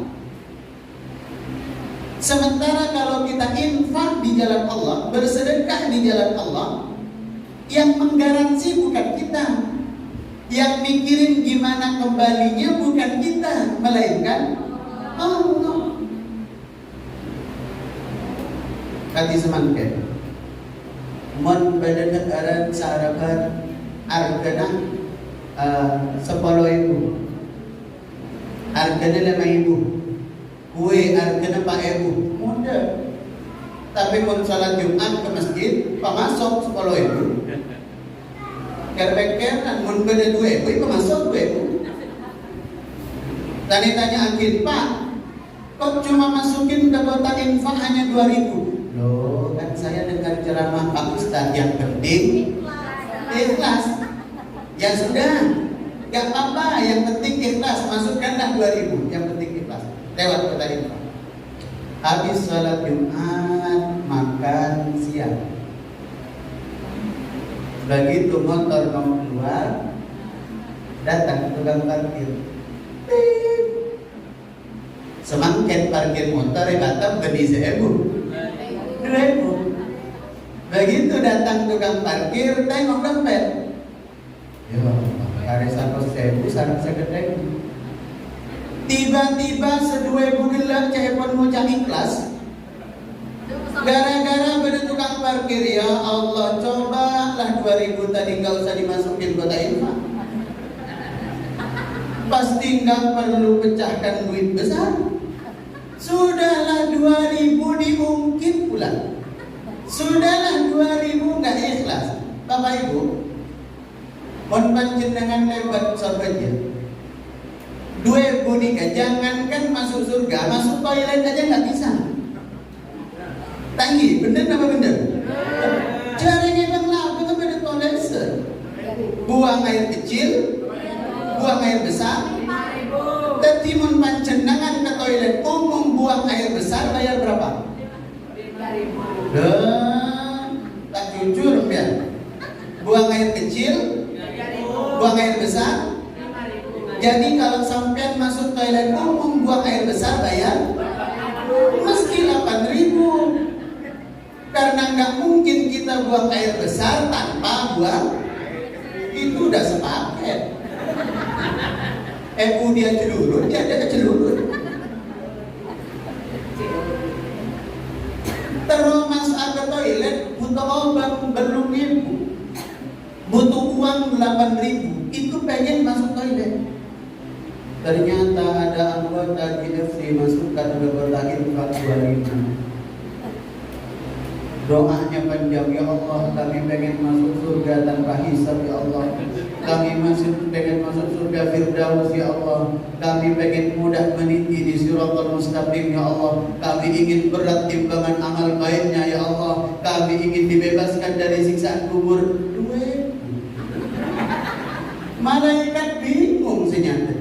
S3: Sementara kalau kita infak di jalan Allah, bersedekah di jalan Allah, yang menggaransi bukan kita, Yang mikirin gimana kembalinya bukan kita, melainkan Allah. Kati semangkin mon pada negara sarapan argana 10.000, argana 5.000, kue argana 4.000, mudah. Tapi mon salat Jumat ke masjid pemasok 10.000, kerbekeran mon pada 2.000 pemasok 2.000. Tadi tanya akhir, Pak, kok cuma masukin ke kotak infak hanya 2.000? Loh, kan saya dengar ceramah Pak Ustaz, yang penting ikhlas. Ya sudah, gak apa-apa, yang penting ikhlas. Masukkanlah 2.000, yang penting ikhlas. Lewat kotak infak. Habis salat Jumat, makan siang. Begitu motor mau keluar, datang tukang parkir. Semangkin parkir motor Batam beli 1.000. Begitu datang tukang parkir, tengok dompet. Ya, hari 1.000 sarang segede. Tiba-tiba 2.000 gelap cepon ngucap ikhlas. Gara-gara pada tukang parkir, ya Allah, cobalah 2.000 tadi gak usah dimasukin kota infak. Pasti gak perlu pecahkan duit besar. Sudahlah 2.000 diungkit pula. Sudahlah 2.000 gak ikhlas. Bapak Ibu, mohon panjenengan lebat sahaja. 2.000 nikah, jangankan masuk surga, masuk toilet aja gak bisa. Tanggi, bener apa bener? Caranya bang lagu kepada toilet buang air kecil, buang air besar. Tadi mun panjenengan ke toilet umum buang air besar bayar berapa? 5.000. Tak jujur ya. Buang air kecil, buang air besar. Jadi kalau sampean masuk toilet umum buang air besar bayar meski 8.000. Karena nggak mungkin kita buang air besar tanpa buang, itu udah sepaket. Dia celurut, dia ada celurut. Terus masuk ke toilet butuh obat belum 1.000, butuh uang 8.000, itu pengen masuk toilet. Ternyata ada anggota GFC masukkan ke kotak infak 2.000. Doanya panjang, ya Allah, kami pengen masuk surga tanpa hisab, ya Allah. Kami masih pengen masuk surga Firdaus, ya Allah. Kami pengen mudah meniti di Siratal Mustaqim, ya Allah. Kami ingin berat timbangan amal baiknya, ya Allah. Kami ingin dibebaskan dari siksaan kubur. Duit. Malaikat bingung senyata.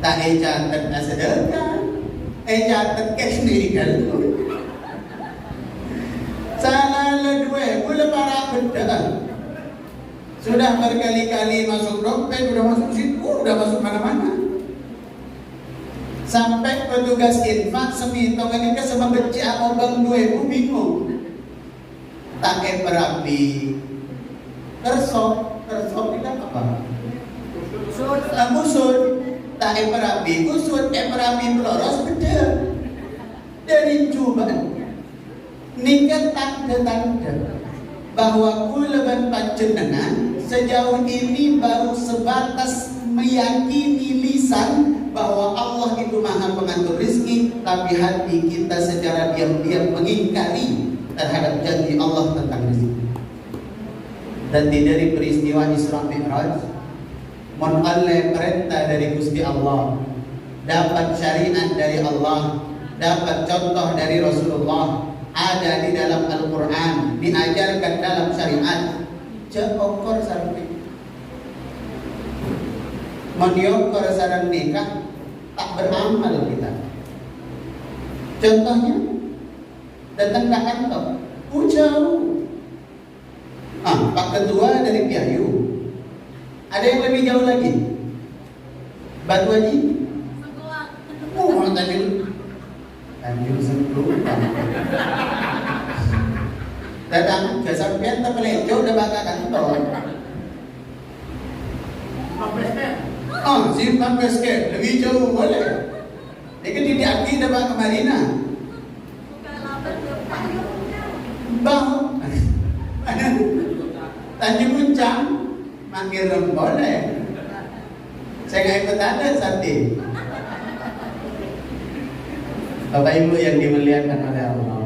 S3: Tak catat sedekah, catat cash nih kan. Salah ledue, pula para benda. Sudah berkali-kali masuk dompet, sudah masuk situ, sudah masuk mana-mana. Sampai petugas infak semitong ini ke sama becik apa bang 2.000 bingung. Tak berapi, tersop itu apa? Musut. Tak berapi, kusut, berapi peloros beda. Dari cobaan. Nikah tanda-tanda bahwa kulaban panjenengan sejauh ini baru sebatas meyakini lisan bahwa Allah itu maha pengatur rizki, tapi hati kita secara diam-diam mengingkari terhadap janji Allah tentang rizki. Dan dari peristiwa Isra Mi'raj, menoleh perintah dari Gusti Allah, dapat syariat dari Allah, dapat contoh dari Rasulullah, ada di dalam Al-Quran, diajarkan dalam syariat. Cekokor sarang nikah, menyokor sarang nikah, tak beramal kita. Contohnya datang ke kantor, jauh. Pak Ketua dari Piayu. Ada yang lebih jauh lagi, Batu Haji. Tanjung Sempurna. Datang ke sampean tak melencong udah bakal kantor. Simpang basket lebih jauh boleh. Dia kan di Aki dapat ke Marina. Bang, Tanjung Puncang, makin boleh. Saya nggak ikut ada sate. Bapak Ibu yang dimuliakan oleh Allah.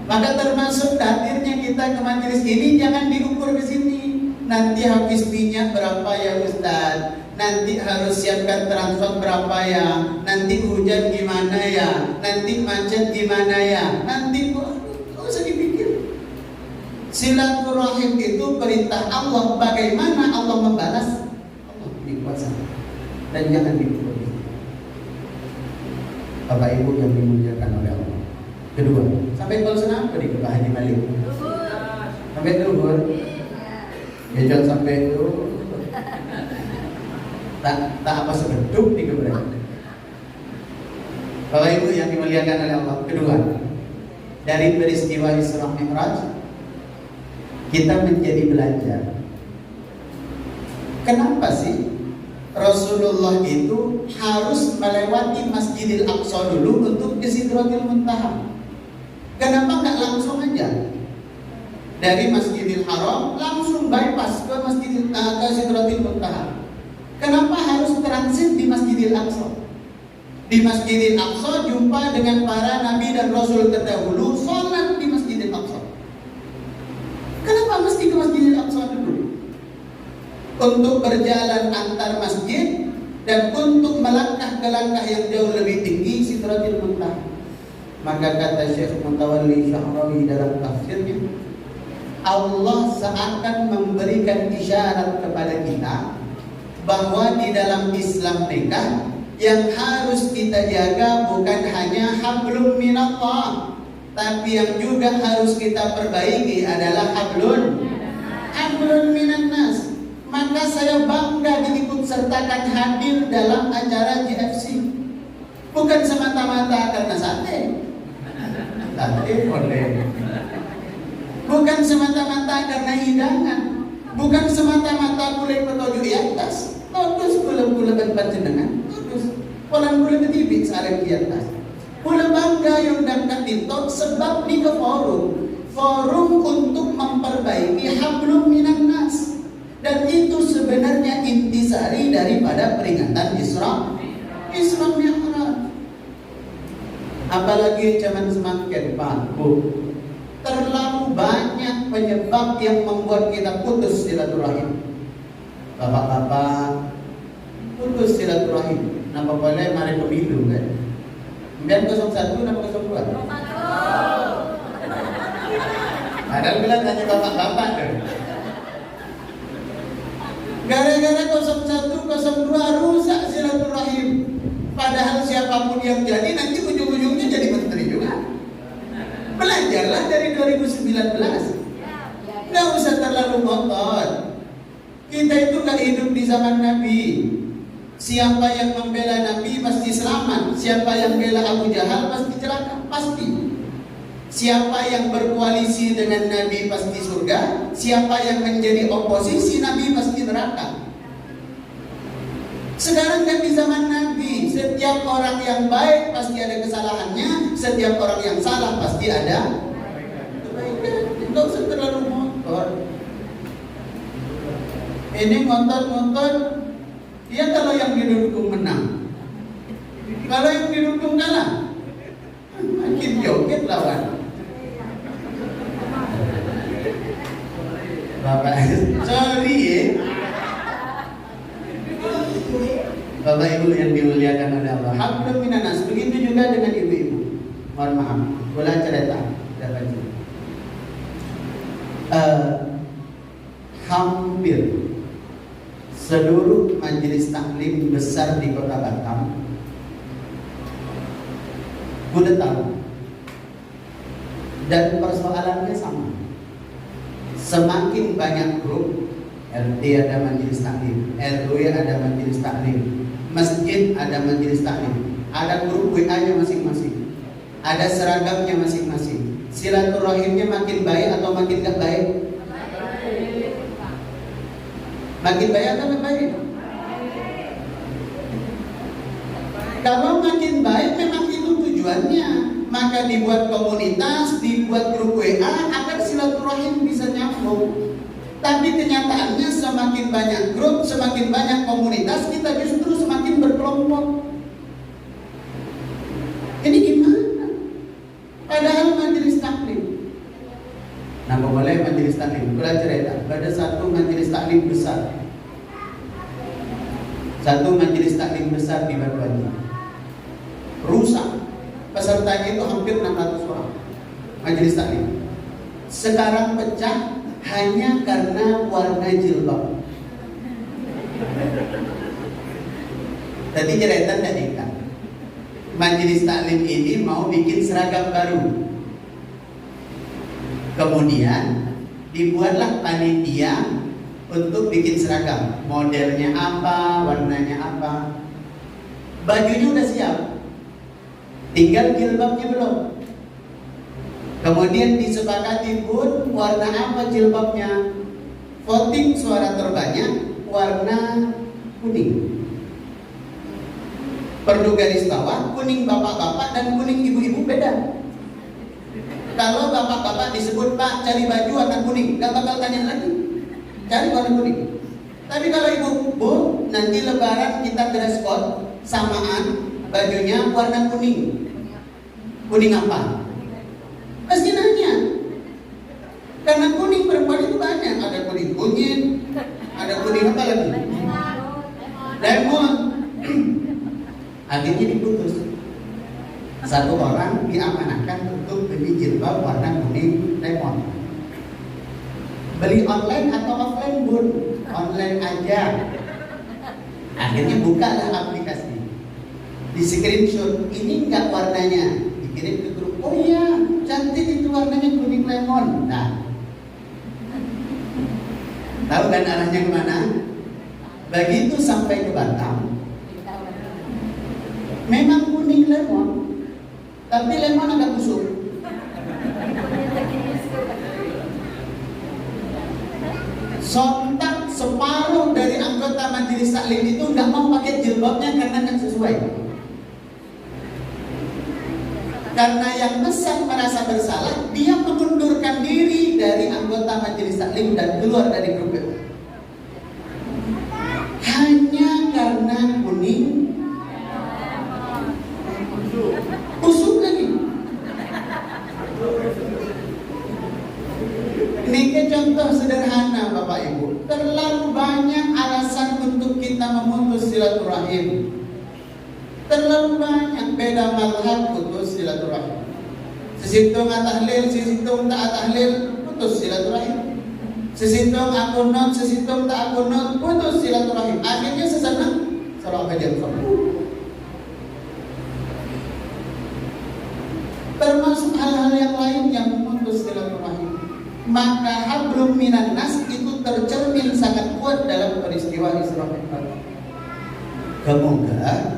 S3: Maka termasuk hadirnya kita ke majelis ini jangan diukur ke sini. Nanti habis minyak berapa ya Ustaz? Nanti harus siapkan transport berapa ya? Nanti hujan gimana ya? Nanti macet gimana ya? Nanti nggak usah dipikir. Silaturahim itu perintah Allah. Bagaimana Allah membalas? Allah dikuasa. Dan jangan diukur. Bapak Ibu yang dimuliakan oleh Allah. Kedua, sampai kalau senapa di Pak Haji Malik? Sampai duhur. Ya jangan sampai itu. Tak apa sebeduk di keberadaan. Bapak Ibu yang dimuliakan oleh Allah. Kedua, dari peristiwa Isra Mi'raj kita menjadi belajar. Kenapa sih Rasulullah itu harus melewati Masjidil Aqsa dulu untuk ke Sidratil Muntaha? Kenapa nggak langsung aja dari Masjidil Haram langsung bypass ke Sidratil Muntaha? Kenapa harus transit di Masjidil Aqsa? Di Masjidil Aqsa jumpa dengan para nabi dan rasul terdahulu, sholat di Masjidil Aqsa. Kenapa mesti ke Masjidil Aqsa dulu? Untuk berjalan antar masjid dan untuk melangkah ke langkah yang jauh lebih tinggi, Sidratil Muntaha. Maka kata Syekh Mutawalli Syahrawi dalam tafsirnya, Allah seakan memberikan isyarat kepada kita bahwa di dalam Islam nikah yang harus kita jaga bukan hanya hablum minallah, tapi yang juga harus kita perbaiki adalah hablun minannas. Maka saya bangga diikut sertakan hadir dalam acara GFC. Bukan semata-mata karena sate boleh. Bukan semata-mata karena hidangan. Bukan semata-mata boleh petunjuk di atas. Terus pula panjenengan. Terus polan boleh ketibik saling di atas. Pula bangga yang dapat ditok sebab di ke forum untuk memperbaiki hablum minannas. Dan itu sebenarnya intisari daripada peringatan Isra Mi'raj. Apalagi zaman semakin bagus, terlalu banyak penyebab yang membuat kita putus silaturahim. Bapak-bapak putus silaturahim. Napa boleh mari pemilu kan? 901 napa 02? Padahal bilang hanya bapak-bapak kan. Gara-gara 01, 02 rusak silaturahim. Padahal siapapun yang jadi nanti ujung-ujungnya jadi menteri juga. Belajarlah dari 2019. Nggak usah terlalu ngotot. Kita itu gak hidup di zaman Nabi. Siapa yang membela Nabi pasti selamat. Siapa yang bela Abu Jahal pasti celaka. Pasti. Siapa yang berkoalisi dengan Nabi pasti surga. Siapa yang menjadi oposisi Nabi pasti neraka. Sekarang kan di zaman Nabi, setiap orang yang baik pasti ada kesalahannya, setiap orang yang salah pasti ada kebaikan. Tidak usah terlalu ngotot. Ini ngotot-ngotot, ya kalau yang didukung menang, kalau yang didukung kalah, makin joget lawan. Bapak, sorry ya. Bapak Ibu yang dimuliakan oleh Allah, hablum minannas. Begitu juga dengan ibu-ibu. Mohon maaf, boleh cerita. Hampir seluruh majelis taklim besar di Kota Batam, boleh tahu, dan persoalannya sama. Semakin banyak grup, RT ada majelis taklim, RW ada majelis taklim, masjid ada majelis taklim, ada grup WA-nya masing-masing, ada seragamnya masing-masing. Silaturahimnya makin baik atau makin gak baik? Makin baik atau gak baik? Kalau makin baik memang itu tujuannya, maka dibuat komunitas, dibuat grup WA agar silaturahim bisa nyambung. Tapi kenyataannya semakin banyak grup, semakin banyak komunitas, kita justru semakin berkelompok. Ini gimana? Padahal majelis taklim. Nah, boleh majelis taklim. Belajar cerita. Ada satu majelis taklim besar. Satu majelis taklim besar di Batu-Haji. Rusak. Pesertanya itu hampir 600 orang. Majelis taklim. Sekarang pecah hanya karena warna jilbab. Tadi cerita tidak ikat. Majelis taklim ini mau bikin seragam baru. Kemudian dibuatlah panitia untuk bikin seragam. Modelnya apa, warnanya apa. Bajunya udah siap, tinggal jilbabnya belum. Kemudian disepakati pun warna apa jilbabnya. Voting suara terbanyak warna kuning. Perlu garis bawah, kuning bapak-bapak dan kuning ibu-ibu beda. Kalau bapak-bapak disebut Pak cari baju warna kuning, gak bakal tanya lagi, cari warna kuning. Tapi kalau ibu, Bu, nanti lebaran kita dress code samaan, bajunya warna kuning. Kuning apa? Pasti nanya. Karena kuning perempuan itu banyak, ada kuning kunyit, ada kuning apa lagi? Lemon. Akhirnya diputus. Satu orang diamanahkan untuk beli jilbab warna kuning lemon. Beli online atau offline, Bun? Online aja. Akhirnya bukalah aplikasi. Di screenshot, ini enggak warnanya. Dikirim ke grup. Oh iya, cantik itu warnanya kuning lemon. Nah, tahu kan arahnya kemana? Begitu sampai ke Batam, memang kuning lemon, tapi lemon agak busuk. Sontak separuh dari anggota majelis taklim itu nggak mau pakai jilbabnya karena nggak sesuai. Karena yang pesan merasa bersalah, dia mengundurkan diri dari anggota majelis taklim dan keluar dari grup itu. Hanya karena kuning busuk lagi. Ini contoh sederhana Bapak Ibu. Terlalu banyak alasan untuk kita memutus silaturahim. Terlalu banyak beda mazhab putus silaturahim. Sesitung tahlil, sesitung tak tahlil, putus silaturahim. Sesitung akunut, sesitung tak akunut, putus silaturahim. Akhirnya sesana salah kajian fardu. Termasuk hal-hal yang lain yang memutus silaturahim. Maka hablum minan nas itu tercermin sangat kuat dalam peristiwa Isra Mi'raj. Semoga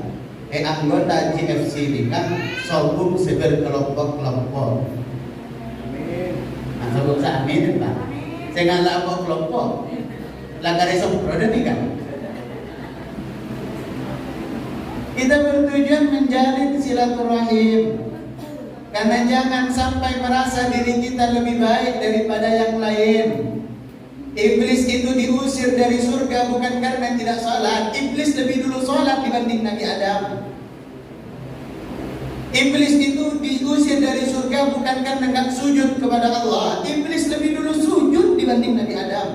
S3: anggota GFC ini kan sobung seberkelompok-kelompok. Nah, sobung amin Pak. Saya nggak kelompok. Langgar esok produk nih kan. Kita bertujuan menjalin silaturahim. Karena jangan sampai merasa diri kita lebih baik daripada yang lain. Iblis itu diusir dari surga bukan karena tidak sholat. Iblis lebih dulu sholat dibanding Nabi Adam. Iblis itu diusir dari surga bukan karena nggak sujud kepada Allah. Iblis lebih dulu sujud dibanding Nabi Adam.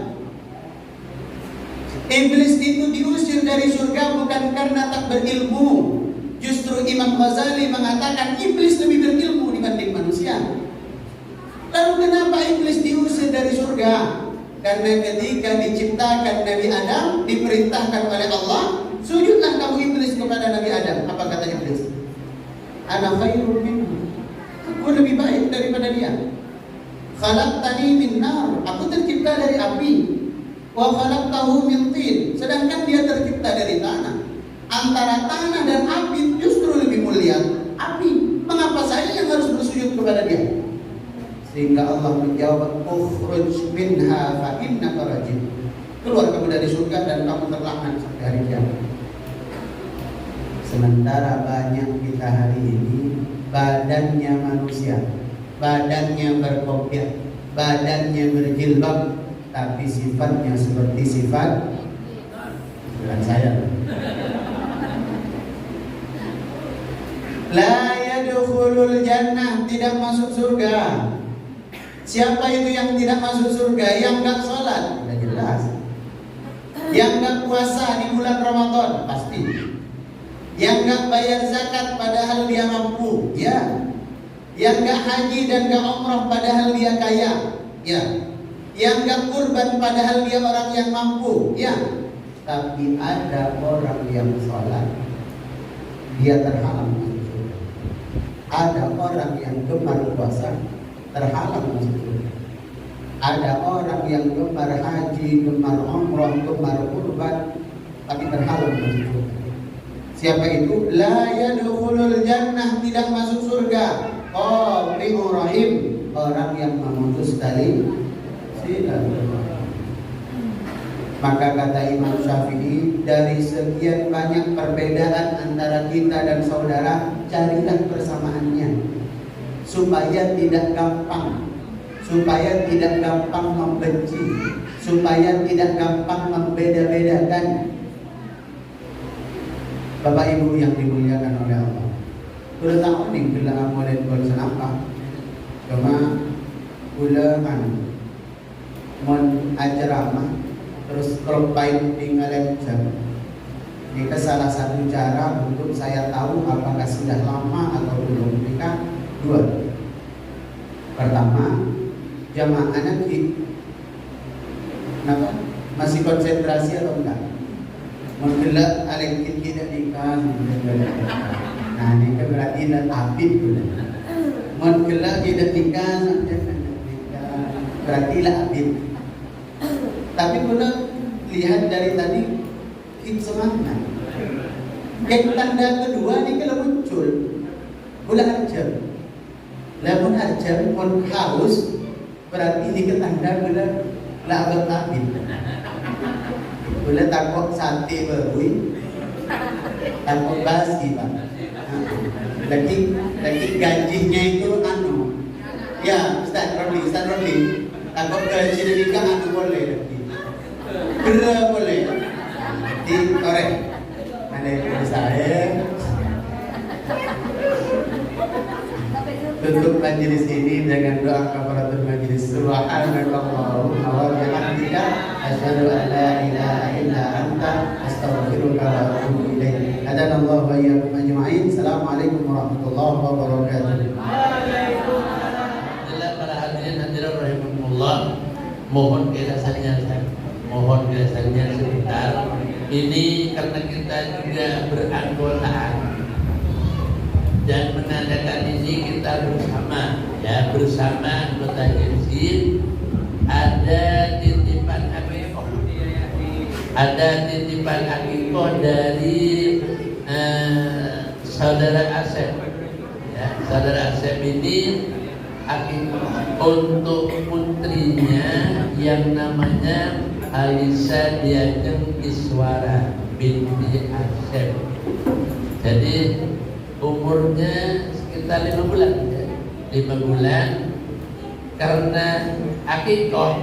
S3: Iblis itu diusir dari surga bukan karena tak berilmu. Justru Imam Ghazali mengatakan iblis lebih berilmu dibanding manusia. Lalu kenapa iblis diusir dari surga? Karena ketika diciptakan Nabi Adam, diperintahkan oleh Allah, sujudlah kamu iblis kepada Nabi Adam. Apa kata iblis? Ana khairun minhu. Aku lebih baik daripada dia. Khalaqtani min nar. Aku tercipta dari api. Wa khalaqtahu min tin. Sedangkan dia tercipta dari tanah. Antara tanah dan api justru lebih mulia api. Mengapa saya yang harus bersujud kepada dia? Sehingga Allah menjawab, ukhruj minha fa innaka rajim. Keluar kamu dari surga dan kamu terlaknat sampai hari kiamat. Sementara banyak kita hari ini badannya manusia, badannya berkopiah, badannya berjilbab, tapi sifatnya seperti sifat bukan saya. La yadkhulul jannah, tidak masuk surga. Siapa itu yang tidak masuk surga? Yang enggak sholat, sudah jelas. Yang enggak puasa di bulan Ramadan, pasti. Yang enggak bayar zakat padahal dia mampu, ya. Yang enggak haji dan enggak umrah padahal dia kaya, ya. Yang enggak kurban padahal dia orang yang mampu, ya. Tapi ada orang yang sholat, dia terhalang masuk surga. Ada orang yang gemar puasa, terhalang masuk surga. Ada orang yang gemar haji, gemar umrah, gemar kurban, tapi terhalang masuk surga. Siapa itu? La yadkhulul jannah, tidak masuk surga. Qati'ur rahim, orang yang memutus tali silaturahim. Maka kata Imam Syafi'i, dari sekian banyak perbedaan antara kita dan saudara, carilah persamaannya supaya tidak gampang, supaya tidak gampang membenci, supaya tidak gampang membeda-bedakan. Bapak Ibu yang dimuliakan oleh Allah, udah tahu nih bila mulai bosan apa, cuma ulangan mon ajarama terus terbaik tinggal jam. Ini salah satu cara untuk saya tahu apakah sudah lama atau belum. Ini kan dua. Pertama, jamaah anak kenapa masih konsentrasi atau enggak? Menggelak alek tidak nikah. Nah ini kan berarti dah abid pula. Menggelak tidak nikah, berarti lah abid. Tapi pula lihat dari tadi semangat. Tanda kedua ni kalau muncul pula ajar. Lamun ajar pun haus, berarti ini ketanda pula lah abid. Boleh takut sate berui, takut basi pak. Lagi gajinya itu anu, ya Ustaz Rodli, takut gaji nikah anu boleh lagi, kira boleh, dikorek. Ada yang saya tutup majelis ini dengan doa kafaratul majelis. Subhanallahumma wa bihamdika asyhadu an la ilaha illa anta astaghfiruka wa atubu ilaik. Hadanallahu wa iyyakum ajma'in. Assalamualaikum warahmatullahi wabarakatuh.
S2: Alhamdulillah, para hadirin rahimahumullah, mohon kirasannya sebentar. Ini karena kita juga beranggotaan dan menandakan ini kita bersama, ya, bersama anggota Hizib. Ada titipan akikoh dari saudara Asep, ya. Saudara Asep ini akikoh untuk putrinya yang namanya Alisa Diajeng Iswara binti Asep. Jadi umurnya sekitar 5 bulan, ya. 5 bulan. Karena akikoh,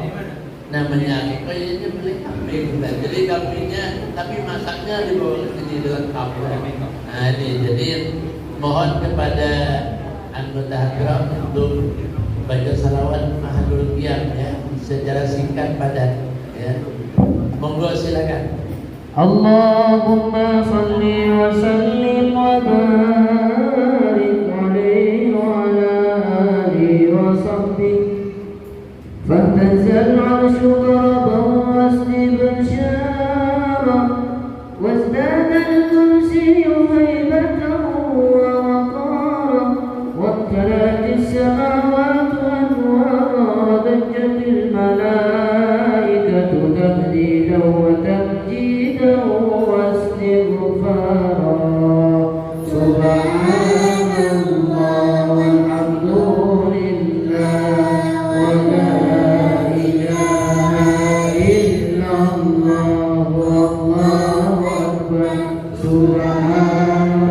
S2: namanya akikoh ya beli kambing. Jadi kambingnya, tapi masaknya dibawa ke sini dengan kapur. Nah ini, jadi mohon kepada anggota hadirat untuk baca salawat Mahalul Qiyam, ya, secara singkat padat, ya. Monggo silakan.
S5: Allahumma salli wa sallim wa barik alaihi wa ala alihi wa sahbihi fahtazal arshu daraban wasnib syara wazdada al-kursiyu haybatan wa waqara wamtalat as-samawatu anwara dajjatil malaikatu tabdilan wa واستغفارا سبحان الله والحمد لله ولا إله إلا الله والله أكبر سبحان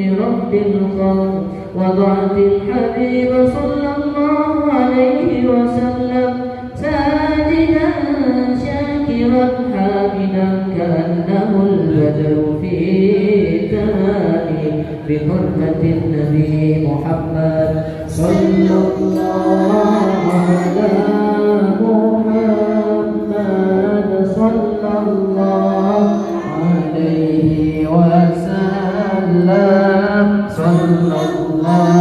S5: رب الخلق وضعت الحبيب صلى الله عليه وسلم ساجدا شاكرا حامدا كأنه البدر في تمامه بحرمة النبي محمد صلى الله على محمد صلى الله عليه وسلم صلى الله